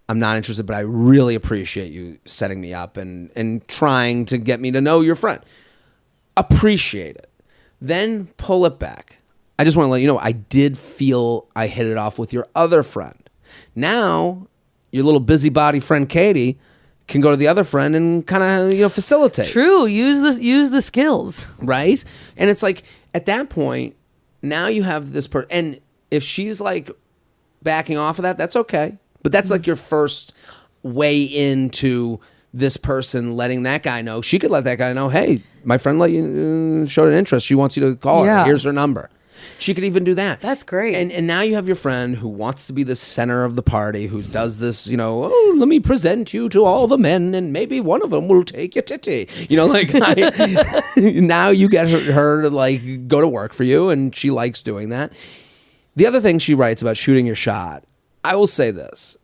I'm not interested, but I really appreciate you setting me up and trying to get me to know your friend. Appreciate it. Then pull it back. I just want to let you know I did feel I hit it off with your other friend. Now, your little busybody friend Katie can go to the other friend and kind of facilitate. True. Use the skills. Right? And it's like at that point, now you have this person, and if she's like backing off of that, that's okay. But that's like your first way into this person letting that guy know. She could let that guy know, hey, my friend showed an interest. She wants you to call her. Here's her number. She could even do that. That's great. And now you have your friend who wants to be the center of the party, who does this, let me present you to all the men and maybe one of them will take your titty. Now you get her to go to work for you, and she likes doing that. The other thing she writes about shooting your shot, I will say this.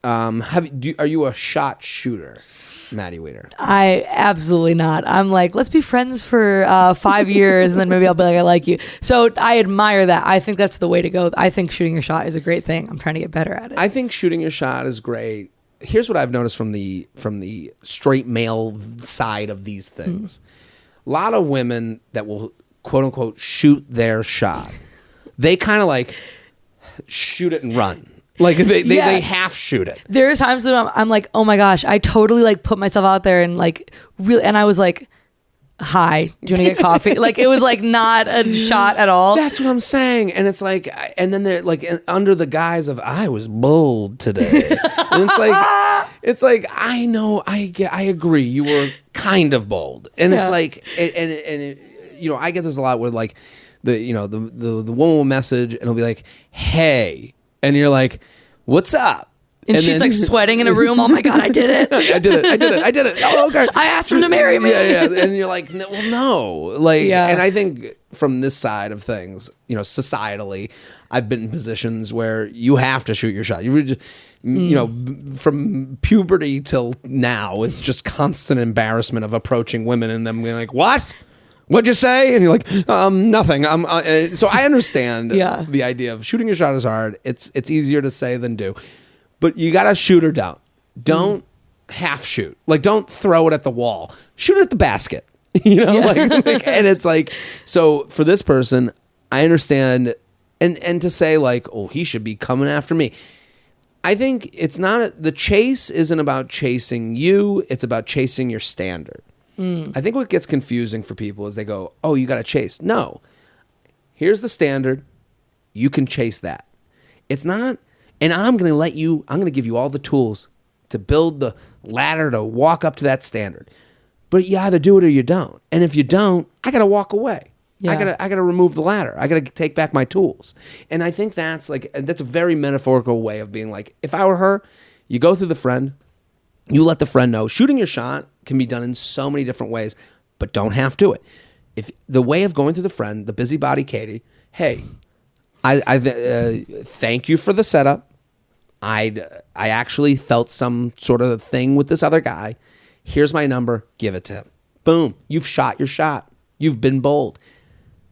Are you a shot shooter, Maddie Weiner? I absolutely not. I'm like, let's be friends for 5 years, and then maybe I'll be like, I like you. So I admire that. I think that's the way to go. I think shooting your shot is a great thing. I'm trying to get better at it. I think shooting your shot is great. Here's what I've noticed from the straight male side of these things. A lot of women that will quote unquote shoot their shot. They kind of shoot it and run. They half shoot it. There are times that I'm like, oh my gosh, I totally put myself out there and really, and I was like, hi, do you want to get coffee? It was not a shot at all. That's what I'm saying. And it's and then they're under the guise of, I was bold today. And it's I know, I agree. You were kind of bold. And it's I get this a lot where the woman will message and it'll be like, hey, and you're like, what's up? And she's sweating in a room. Oh my God, I did it. I did it. Oh, okay. I asked him to marry me. Yeah. And you're like, no. And I think from this side of things, societally, I've been in positions where you have to shoot your shot. You just, from puberty till now, it's just constant embarrassment of approaching women and them being like, what? What'd you say? And you're like, nothing. So I understand the idea of shooting your shot is hard. It's easier to say than do. But you got to shoot her down. Don't half shoot. Don't throw it at the wall. Shoot it at the basket. And it's so for this person, I understand. And to say he should be coming after me. I think it's not, the chase isn't about chasing you. It's about chasing your standard. I think what gets confusing for people is they go, oh, you got to chase. No. Here's the standard. You can chase that. It's not, and I'm going to give you all the tools to build the ladder to walk up to that standard. But you either do it or you don't. And if you don't, I got to walk away. Yeah. I got to remove the ladder. I got to take back my tools. And I think that's a very metaphorical way of being if I were her, you go through the friend, you let the friend know. Shooting your shot can be done in so many different ways, but don't have to it. If the way of going through the friend, the busybody Katie, hey, I thank you for the setup. I actually felt some sort of thing with this other guy. Here's my number. Give it to him. Boom. You've shot your shot. You've been bold.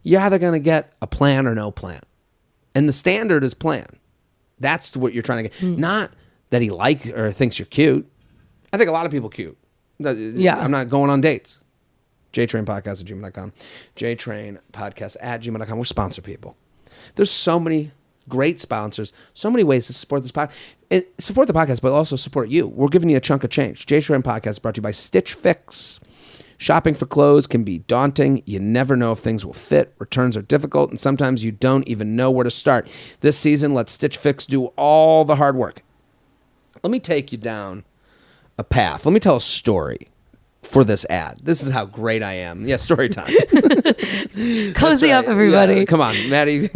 You're either going to get a plan or no plan. And the standard is plan. That's what you're trying to get. Not that he likes or thinks you're cute. I think a lot of people cute. Yeah. I'm not going on dates. JTrainPodcast@gmail.com. JTrainPodcast@gmail.com. We're sponsor people. There's so many great sponsors, so many ways to support this podcast. Support the podcast, but also support you. We're giving you a chunk of change. JTrain podcast is brought to you by Stitch Fix. Shopping for clothes can be daunting. You never know if things will fit. Returns are difficult, and sometimes you don't even know where to start. This season, let Stitch Fix do all the hard work. Let me take you down a path. Let me tell a story for this ad. This is how great I am. Yeah, story time. Cozy up, everybody. Yeah, come on, Maddie.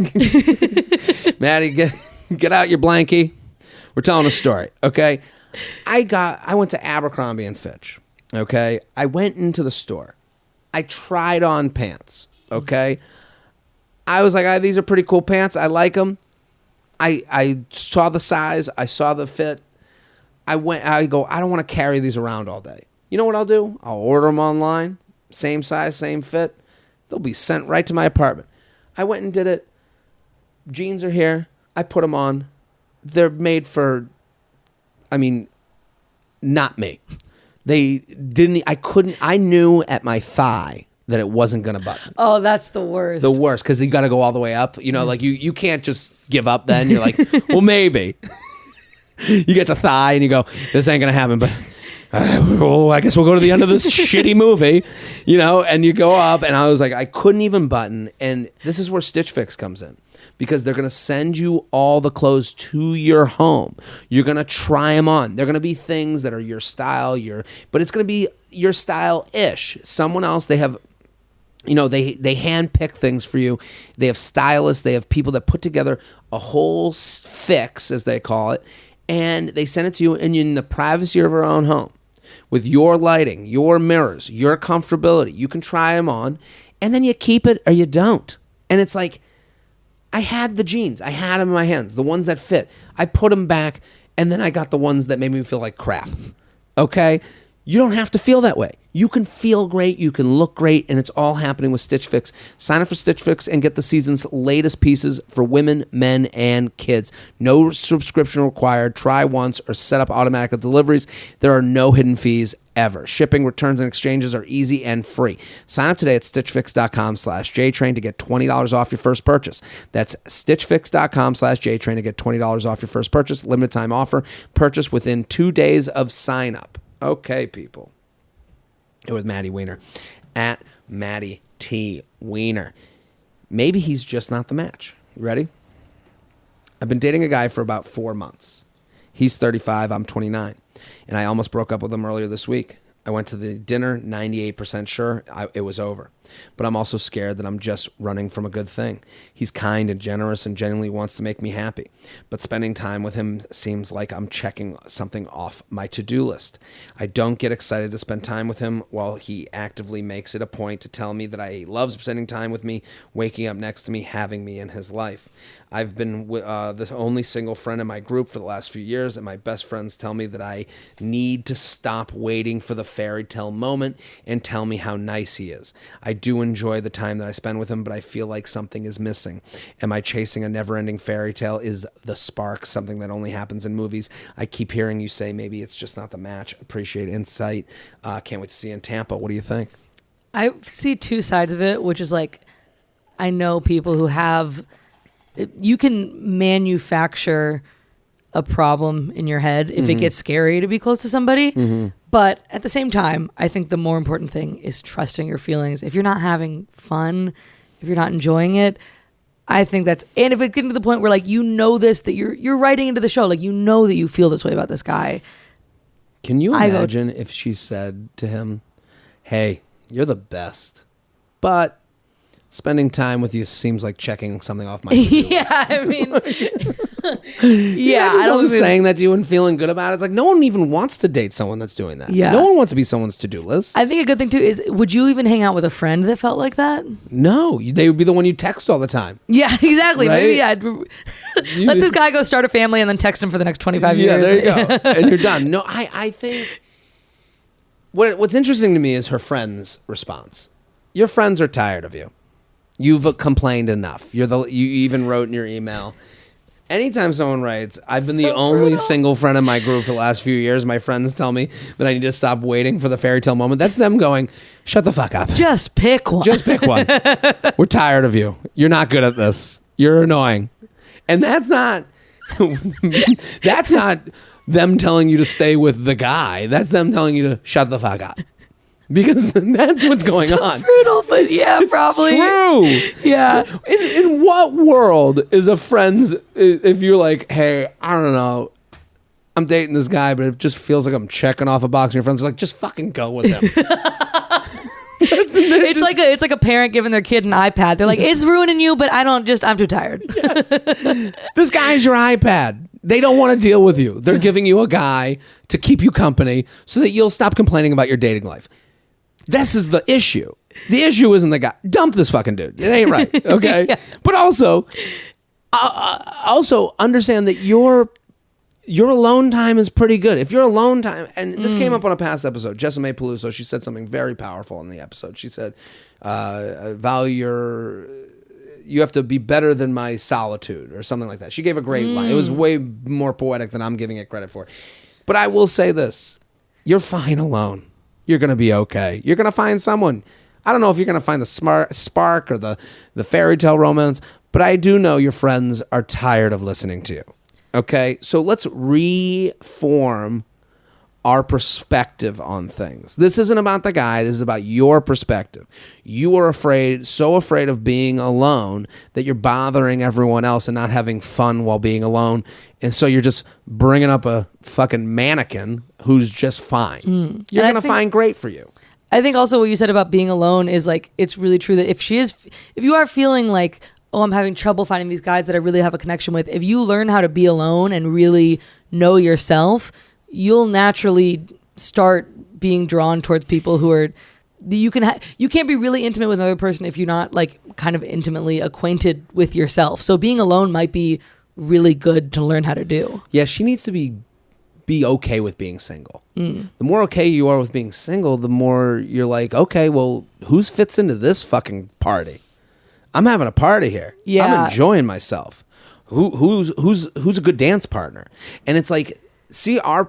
Maddie, get out your blankie. We're telling a story, okay? I went to Abercrombie and Fitch, okay? I went into the store. I tried on pants, okay? I was like, these are pretty cool pants. I like them. I saw the size. I saw the fit. I go, I don't want to carry these around all day. You know what I'll do? I'll order them online. Same size, same fit. They'll be sent right to my apartment. I went and did it. Jeans are here. I put them on. They're made for, not me. They didn't, I knew at my thigh that it wasn't going to button. Oh, that's the worst. The worst, because you got to go all the way up. You know, like you can't just give up then. You're like, well, maybe. You get to thigh and you go, this ain't going to happen, but I guess we'll go to the end of this shitty movie, you know, and you go up, and I was like, I couldn't even button. And this is where Stitch Fix comes in, because they're going to send you all the clothes to your home. You're going to try them on. They're going to be things that are your style, but it's going to be your style-ish. Someone else, they have, you know, they hand-pick things for you. They have stylists. They have people that put together a whole fix, as they call it, and they send it to you in the privacy of your own home. With your lighting, your mirrors, your comfortability. You can try them on, and then you keep it or you don't. And it's like, I had the jeans. I had them in my hands, the ones that fit. I put them back, and then I got the ones that made me feel like crap. Okay? You don't have to feel that way. You can feel great. You can look great, and it's all happening with Stitch Fix. Sign up for Stitch Fix and get the season's latest pieces for women, men, and kids. No subscription required. Try once or set up automatic deliveries. There are no hidden fees ever. Shipping, returns, and exchanges are easy and free. Sign up today at stitchfix.com/JTrain to get $20 off your first purchase. That's stitchfix.com/JTrain to get $20 off your first purchase. Limited time offer. Purchase within 2 days of sign up. Okay, people. It was Maddie Weiner at Maddie T. Weiner. Maybe he's just not the match. You ready? I've been dating a guy for about 4 months. He's 35, I'm 29. And I almost broke up with him earlier this week. I went to the dinner, 98% sure it was over. But I'm also scared that I'm just running from a good thing. He's kind and generous and genuinely wants to make me happy. But spending time with him seems like I'm checking something off my to-do list. I don't get excited to spend time with him while he actively makes it a point to tell me that he loves spending time with me, waking up next to me, having me in his life. I've been the only single friend in my group for the last few years, and my best friends tell me that I need to stop waiting for the fairy tale moment and tell me how nice he is. I do enjoy the time that I spend with him, but I feel like something is missing. Am I chasing a never-ending fairy tale? Is the spark something that only happens in movies? I keep hearing you say maybe it's just not the match. Appreciate insight. Can't wait to see you in Tampa. What do you think? I see two sides of it, which is like, I know people who have... You can manufacture a problem in your head if it gets scary to be close to somebody. But at the same time, I think the more important thing is trusting your feelings. If you're not having fun, if you're not enjoying it, I think that's... And if it's getting to the point where, like, you know this, that you're writing into the show, like, you know that you feel this way about this guy. Can you imagine if she said to him, hey, you're the best, but... spending time with you seems like checking something off my to-do list. Yeah, I mean, yeah, I don't saying that to you and feeling good about it. It's like no one even wants to date someone that's doing that. Yeah, no one wants to be someone's to-do list. I think a good thing too is, would you even hang out with a friend that felt like that? No, they would be the one you text all the time. Yeah, exactly. Right? Maybe let this guy go start a family and then text him for the next 25 years. Yeah, there you go, and you're done. No, I think what's interesting to me is her friend's response. Your friends are tired of you. You've complained enough. You even wrote in your email. Anytime someone writes, I've been the only single friend in my group for the last few years. My friends tell me that I need to stop waiting for the fairy tale moment. That's them going, shut the fuck up. Just pick one. Just pick one. We're tired of you. You're not good at this. You're annoying. And that's not that's not them telling you to stay with the guy. That's them telling you to shut the fuck up. Because that's what's going on. Brutal, but yeah, it's probably. True. Yeah. In what world is a friend's, if you're like, hey, I don't know, I'm dating this guy, but it just feels like I'm checking off a box, and your friends are like, just fucking go with him. It's like a parent giving their kid an iPad. They're like, it's ruining you, but I'm too tired. Yes. This guy's your iPad. They don't want to deal with you. They're giving you a guy to keep you company so that you'll stop complaining about your dating life. This is the issue. The issue isn't the guy. Dump this fucking dude. It ain't right. Okay. Yeah. But also understand that your alone time is pretty good. If your alone time, and this came up on a past episode, Jessime Peluso, she said something very powerful in the episode. She said, you have to be better than my solitude or something like that. She gave a great line. It was way more poetic than I'm giving it credit for. But I will say this. You're fine alone. You're going to be okay. You're going to find someone. I don't know if you're going to find the spark or the fairy tale romance, but I do know your friends are tired of listening to you. Okay? So let's reform our perspective on things. This isn't about the guy. This is about your perspective. You are so afraid of being alone that you're bothering everyone else and not having fun while being alone. And so you're just bringing up a fucking mannequin who's just fine. You're going to find great for you. I think also what you said about being alone is like, it's really true that if you are feeling like, oh, I'm having trouble finding these guys that I really have a connection with, if you learn how to be alone and really know yourself, you'll naturally start being drawn towards people who are, you can't be really intimate with another person if you're not like kind of intimately acquainted with yourself. So being alone might be really good to learn how to do. Yeah, she needs to be okay with being single. The more okay you are with being single, the more you're like, okay, well, who fits into this fucking party? I'm having a party here. Yeah. I'm enjoying myself. Who's a good dance partner? And it's like, see, our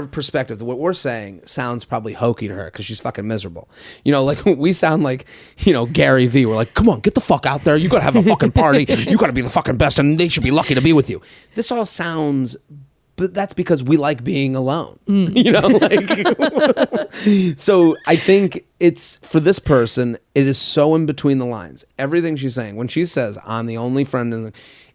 perspective, what we're saying sounds probably hokey to her because she's fucking miserable. You know, like we sound like, you know, Gary Vee. We're like, come on, get the fuck out there. You got to have a fucking party. You got to be the fucking best, and they should be lucky to be with you. This all sounds, but that's because we like being alone. You know, like. So I think it's, for this person, it is so in between the lines. Everything she's saying, when she says, I'm the only friend in the,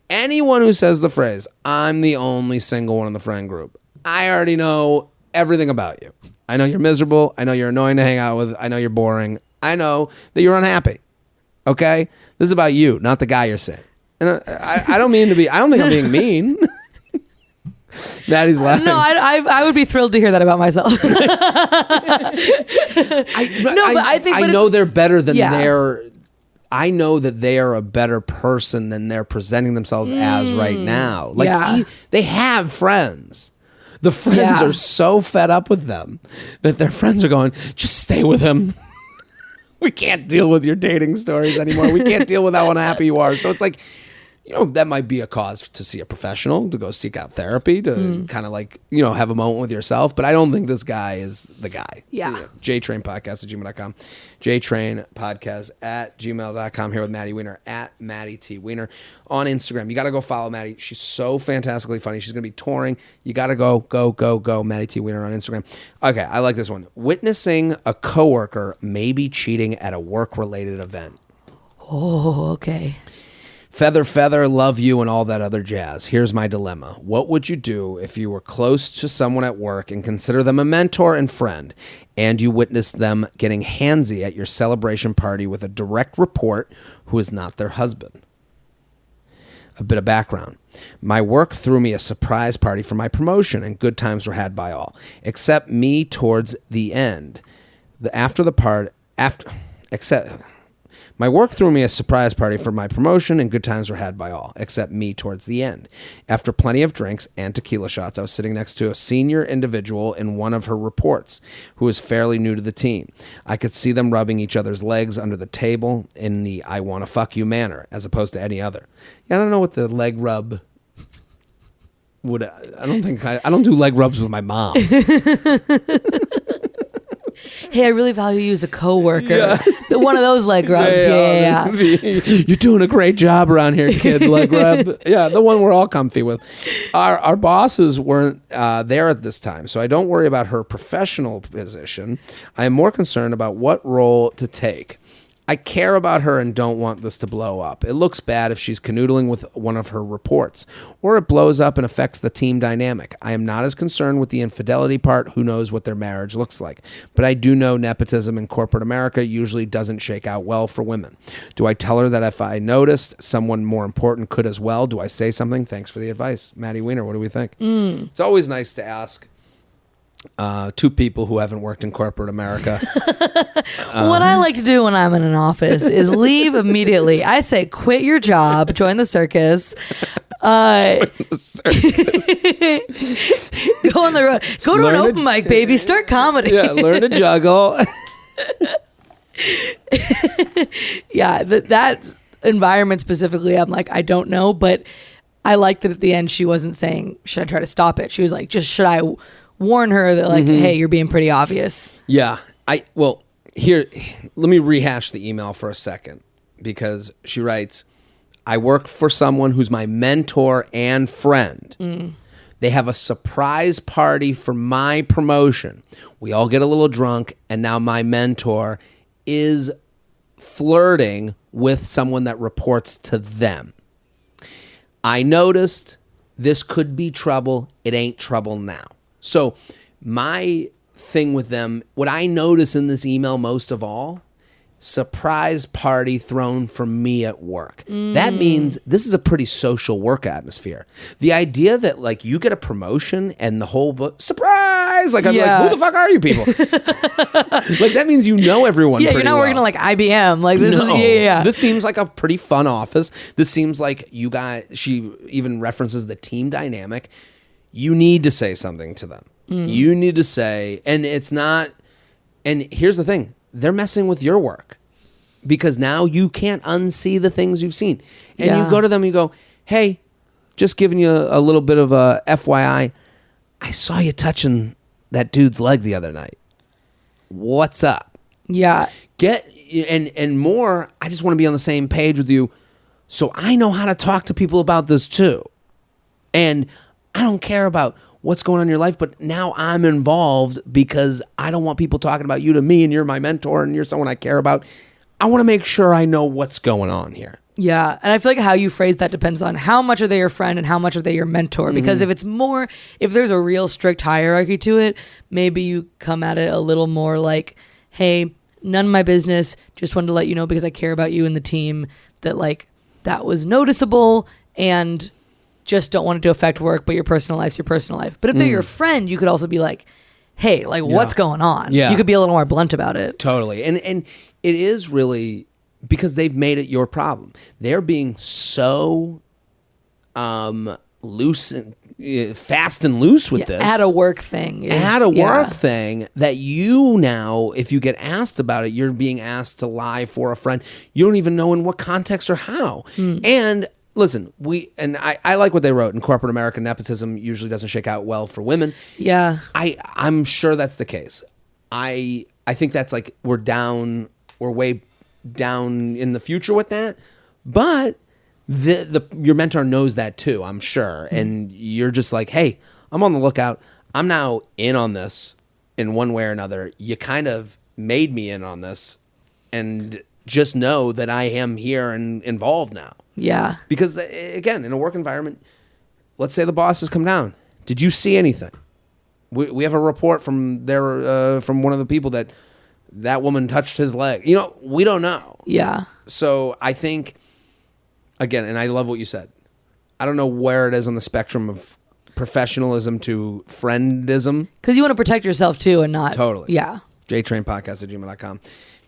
anyone who says the phrase, I'm the only single one in the friend group, I already know everything about you. I know you're miserable. I know you're annoying to hang out with. I know you're boring. I know that you're unhappy. Okay? This is about you, not the guy you're saying. And I don't mean to be, I don't think I'm being mean. Maddie's laughing. No, I would be thrilled to hear that about myself. I know they're better than I know that they are a better person than they're presenting themselves as right now. Like they have friends. The friends are so fed up with them that their friends are going, just stay with him. We can't deal with your dating stories anymore. We can't deal with how unhappy you are. So it's like, you know, that might be a cause to see a professional, to go seek out therapy, to kind of like, you know, have a moment with yourself. But I don't think this guy is the guy. Yeah. JTrain podcast at gmail.com. JTrain podcast at gmail.com. Here with Maddie Weiner at Maddie T. Weiner on Instagram. You got to go follow Maddie. She's so fantastically funny. She's going to be touring. You got to go. Maddie T. Weiner on Instagram. Okay, I like this one. Witnessing a coworker maybe cheating at a work-related event. Oh, okay. Feather, feather, love you, and all that other jazz. Here's my dilemma. What would you do if you were close to someone at work and consider them a mentor and friend, and you witnessed them getting handsy at your celebration party with a direct report who is not their husband? A bit of background. My work threw me a surprise party for my promotion, and good times were had by all, except me towards the end. My work threw me a surprise party for my promotion, and good times were had by all, except me towards the end. After plenty of drinks and tequila shots, I was sitting next to a senior individual in one of her reports who was fairly new to the team. I could see them rubbing each other's legs under the table in the I wanna fuck you manner, as opposed to any other. Yeah, I don't know what the leg rub would... I don't do leg rubs with my mom. Hey, I really value you as a coworker. One of those leg rubs. Yeah. You're doing a great job around here, kid. Leg rub. Yeah, the one we're all comfy with. Our bosses weren't there at this time, so I don't worry about her professional position. I am more concerned about what role to take. I care about her and don't want this to blow up. It looks bad if she's canoodling with one of her reports, or it blows up and affects the team dynamic. I am not as concerned with the infidelity part. Who knows what their marriage looks like? But I do know nepotism in corporate America usually doesn't shake out well for women. Do I tell her that if I noticed someone more important could as well? Do I say something? Thanks for the advice. Maddie Weiner, what do we think? It's always nice to ask two people who haven't worked in corporate America. What I like to do when I'm in an office is leave immediately. I say, quit your job, join the circus. Go on the road. Go to an open mic, baby. Start comedy. Yeah, learn to juggle. Yeah, that environment specifically, I'm like, I don't know. But I liked that at the end, she wasn't saying, should I try to stop it? She was like, just should I warn her that like, hey, you're being pretty obvious. Yeah. Here, let me rehash the email for a second, because she writes, I work for someone who's my mentor and friend. They have a surprise party for my promotion. We all get a little drunk, and now my mentor is flirting with someone that reports to them. I noticed this could be trouble. It ain't trouble now. So my thing with them, what I notice in this email most of all, surprise party thrown for me at work. That means this is a pretty social work atmosphere. The idea that like you get a promotion and the whole surprise, like I'm like, who the fuck are you people? Like that means you know everyone. Yeah, you're not working at like IBM. Like this is This seems like a pretty fun office. This seems like you guys. She even references the team dynamic. You need to say something to them. You need to say, and it's not. And here's the thing. They're messing with your work because now you can't unsee the things you've seen. And you go to them and you go, hey, just giving you a little bit of a FYI. I saw you touching that dude's leg the other night. What's up? Yeah. And more, I just want to be on the same page with you so I know how to talk to people about this too. And I don't care about what's going on in your life, but now I'm involved because I don't want people talking about you to me, and you're my mentor and you're someone I care about. I want to make sure I know what's going on here. Yeah. And I feel like how you phrase that depends on how much are they your friend and how much are they your mentor. Because if there's a real strict hierarchy to it, maybe you come at it a little more like, hey, none of my business. Just wanted to let you know because I care about you and the team that like that was noticeable and just don't want it to affect work, but your personal life's your personal life. But if they're your friend, you could also be like, hey, like what's going on? Yeah. You could be a little more blunt about it. Totally. And it is really because they've made it your problem. They're being so loose and fast and loose with this. At a work thing. Thing that you now, if you get asked about it, you're being asked to lie for a friend. You don't even know in what context or how. And listen, I like what they wrote. In corporate America, nepotism usually doesn't shake out well for women. Yeah. I'm sure that's the case. I think that's like we're way down in the future with that. But your mentor knows that too, I'm sure. And you're just like, hey, I'm on the lookout. I'm now in on this in one way or another. You kind of made me in on this. And just know that I am here and involved now. Yeah. Because, again, in a work environment, let's say the bosses come down. Did you see anything? We have a report from from one of the people that woman touched his leg. You know, we don't know. Yeah. So I think, again, and I love what you said. I don't know where it is on the spectrum of professionalism to friendism. Because you want to protect yourself, too, and not... Totally. Yeah. JTrainPodcast@gmail.com.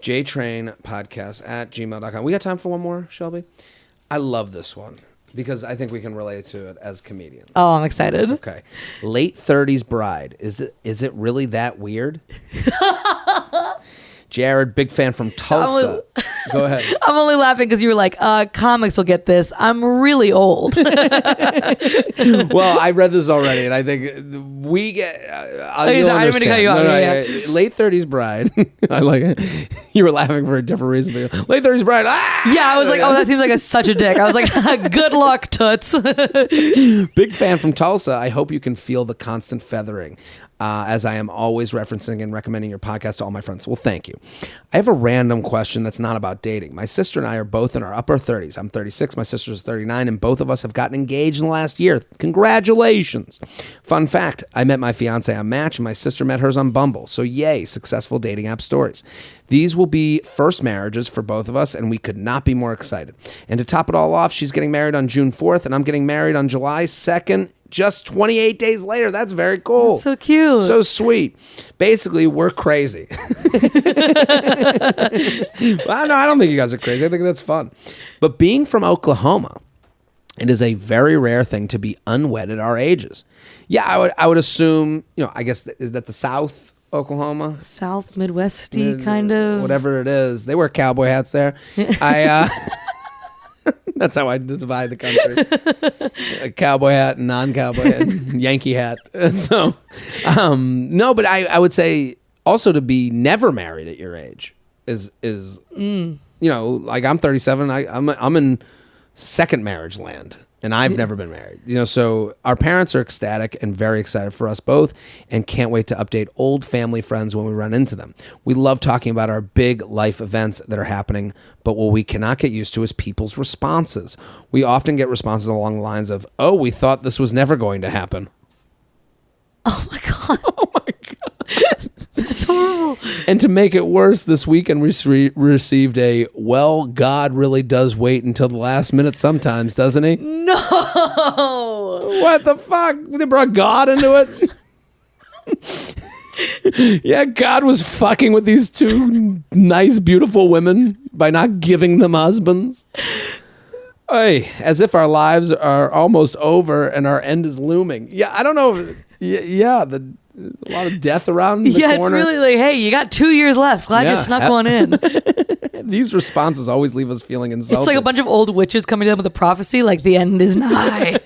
JTrainPodcast@gmail.com. We got time for one more, Shelby? I love this one because I think we can relate to it as comedians. Oh, I'm excited. Okay. Late 30s bride. Is it really that weird? Jared, big fan from Tulsa. Go ahead. I'm only laughing because you were like, comics will get this. I'm really old. Well, I read this already, and I think we get. I didn't mean to cut you off. Yeah. Late 30s bride. I like it. You were laughing for a different reason. But late 30s bride. Ah! Yeah, I was like, oh, that seems like such a dick. I was like, good luck, toots. Big fan from Tulsa. I hope you can feel the constant feathering. As I am always referencing and recommending your podcast to all my friends. Well, thank you. I have a random question that's not about dating. My sister and I are both in our upper 30s. I'm 36, my sister's 39, and both of us have gotten engaged in the last year. Congratulations. Fun fact, I met my fiance on Match, and my sister met hers on Bumble. So yay, successful dating app stories. These will be first marriages for both of us, and we could not be more excited. And to top it all off, she's getting married on June 4th, and I'm getting married on July 2nd. Just 28 days later. That's very cool. That's so cute. So sweet. Basically, we're crazy. Well, no, I don't think you guys are crazy. I think that's fun. But being from Oklahoma, it is a very rare thing to be unwed at our ages. Yeah, I would assume, I guess, is that the South, Oklahoma? South, Midwesty kind of. Whatever it is. They wear cowboy hats there. That's how I divide the country. A cowboy hat and non-cowboy hat, Yankee hat. So, no, but I would say also to be never married at your age is like I'm 37. I'm in second marriage land, and I've never been married. So our parents are ecstatic and very excited for us both, and can't wait to update old family friends when we run into them. We love talking about our big life events that are happening, but what we cannot get used to is people's responses. We often get responses along the lines of, "Oh, we thought this was never going to happen." Oh my god! Oh my god! That's horrible. And to make it worse, this weekend we received a, "Well, God really does wait until the last minute sometimes, doesn't he?" No. What the fuck? They brought God into it? Yeah, God was fucking with these two nice, beautiful women by not giving them husbands. Hey, as if our lives are almost over and our end is looming. Yeah, I don't know. Yeah, a lot of death around the corner. Yeah, it's really like, hey, you got 2 years left. Glad you snuck one in. These responses always leave us feeling insulted. It's like a bunch of old witches coming down with a prophecy, like the end is nigh.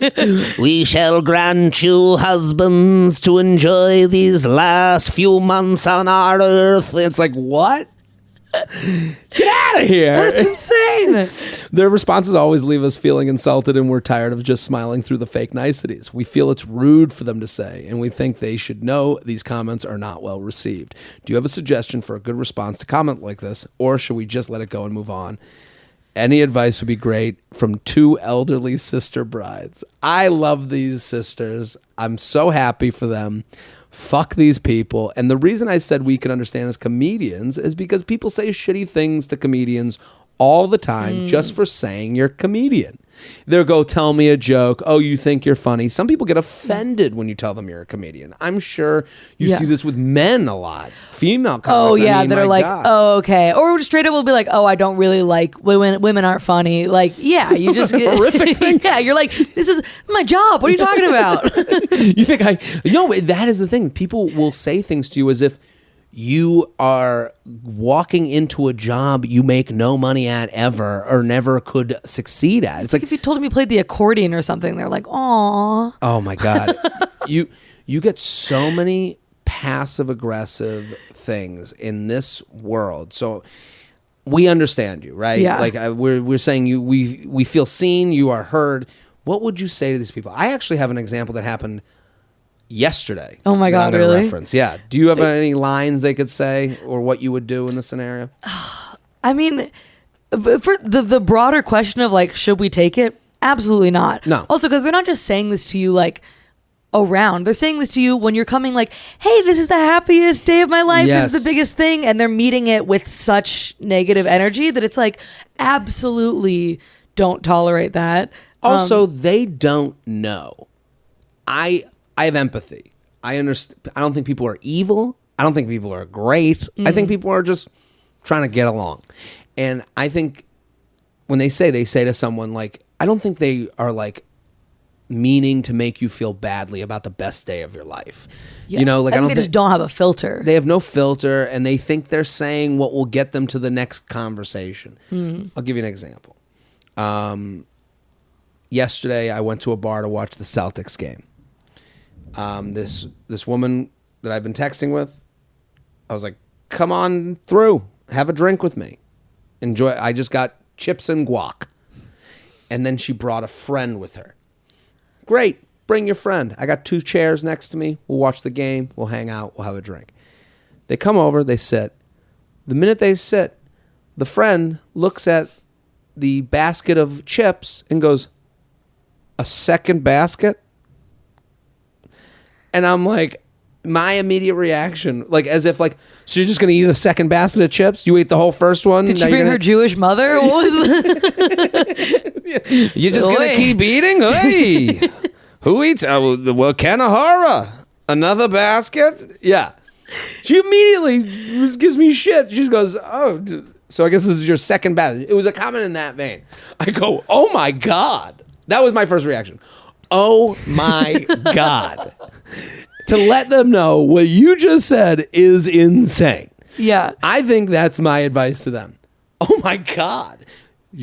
We shall grant you husbands to enjoy these last few months on our earth. It's like, what? Get out of here. That's insane. Their responses always leave us feeling insulted, and we're tired of just smiling through the fake niceties. We feel it's rude for them to say, and we think they should know these comments are not well received. Do you have a suggestion for a good response to comment like this, or should we just let it go and move on? Any advice would be great from two elderly sister brides. I love these sisters. I'm so happy for them. Fuck these people. And the reason I said we can understand as comedians is because people say shitty things to comedians all the time just for saying you're a comedian. They'll go, tell me a joke. Oh, you think you're funny. Some people get offended when you tell them you're a comedian. I'm sure you see this with men a lot. Female comics. Oh, yeah. That are like, God. Oh, okay. Or straight up will be like, oh, I don't really like women aren't funny. Like, yeah, you just get horrific thing. Yeah, you're like, this is my job. What are you talking about? You think that is the thing. People will say things to you as if you are walking into a job you make no money at ever or never could succeed at. It's like if you told them you played the accordion or something, they're like, "Aw." Oh my God. You get so many passive aggressive things in this world. So we understand you, right? Yeah. Like we're saying we feel seen, you are heard. What would you say to these people? I actually have an example that happened yesterday. Oh my God, really? Reference. Yeah. Do you have any lines they could say or what you would do in this scenario? I mean, for the broader question of like, should we take it? Absolutely not. No. Also, because they're not just saying this to you like around. They're saying this to you when you're coming like, hey, this is the happiest day of my life. Yes. This is the biggest thing. And they're meeting it with such negative energy that it's like, absolutely don't tolerate that. Also, they don't know. I have empathy. I understand. I don't think people are evil. I don't think people are great. I think people are just trying to get along. And I think when they say to someone like, I don't think they are like meaning to make you feel badly about the best day of your life. Yeah. You know, like I think they just don't have a filter. They have no filter, and they think they're saying what will get them to the next conversation. I'll give you an example. Yesterday, I went to a bar to watch the Celtics game. This woman that I've been texting with, I was like, come on through, have a drink with me. Enjoy. I just got chips and guac. And then she brought a friend with her. Great, bring your friend. I got 2 chairs next to me. We'll watch the game. We'll hang out. We'll have a drink. They come over. They sit. The minute they sit, the friend looks at the basket of chips and goes, a second basket? And I'm like, my immediate reaction, like as if like, so you're just going to eat a second basket of chips? You ate the whole first one? Did she bring her Jewish mother? What was You're just going to keep eating? Hey, who eats? Well, Kanahara. Another basket? Yeah. She immediately gives me shit. She goes, oh, so I guess this is your second basket. It was a comment in that vein. I go, oh my God. That was my first reaction. Oh my God. To let them know what you just said is insane. Yeah. I think that's my advice to them. Oh my God.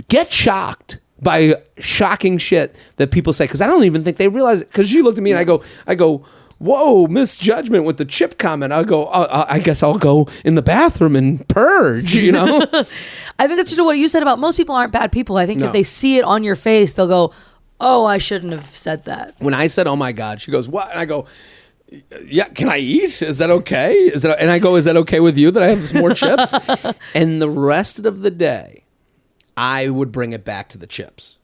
Get shocked by shocking shit that people say, because I don't even think they realize it. Because she looked at me and I go, whoa, misjudgment with the chip comment. I go, I guess I'll go in the bathroom and purge, you know? I think that's just what you said about most people aren't bad people. I think if they see it on your face, they'll go, oh, I shouldn't have said that. When I said, oh my God, she goes, what? And I go, yeah, can I eat? Is that okay? And I go, is that okay with you that I have more chips? And the rest of the day, I would bring it back to the chips.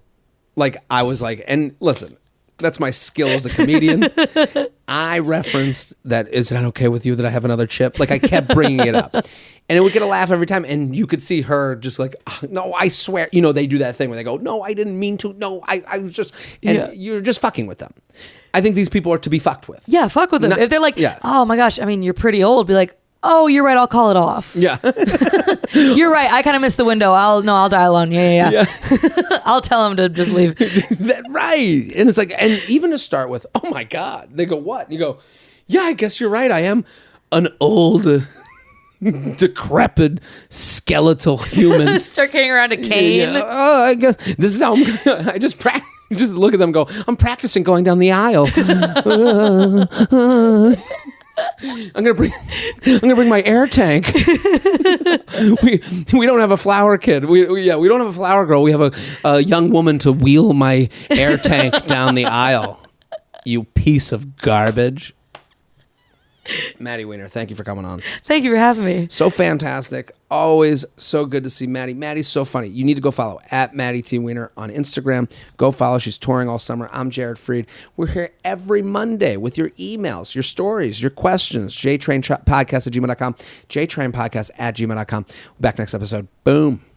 Like, I was like, and listen, that's my skill as a comedian. I referenced that, is that okay with you that I have another chip? Like, I kept bringing it up. And it would get a laugh every time. And you could see her just like, oh, no, I swear. You know, they do that thing where they go, no, I didn't mean to. No, I was just, and you're just fucking with them. I think these people are to be fucked with. Yeah, fuck with them. If they're like, oh my gosh, I mean, you're pretty old, be like, oh, you're right, I'll call it off. Yeah. You're right, I kind of missed the window. I'll dial on. Yeah. I'll tell him to just leave. Right. And it's like, and even to start with, oh my God. They go, what? And you go, yeah, I guess you're right. I am an old, decrepit, skeletal human. Start carrying around a cane. Yeah. Oh, I guess this is how I just practice. Just look at them and go, I'm practicing going down the aisle. I'm gonna bring my air tank. we don't have a flower kid. We don't have a flower girl. We have a young woman to wheel my air tank down the aisle. You piece of garbage. Maddie Weiner, thank you for coming on. Thank you for having me. So fantastic. Always so good to see Maddie. Maddie's so funny. You need to go follow at Maddie T. Weiner on Instagram. Go follow. She's touring all summer. I'm Jared Freid. We're here every Monday with your emails, your stories, your questions. JTrain podcast at gmail.com. JTrain podcast at gmail.com. Back next episode. Boom.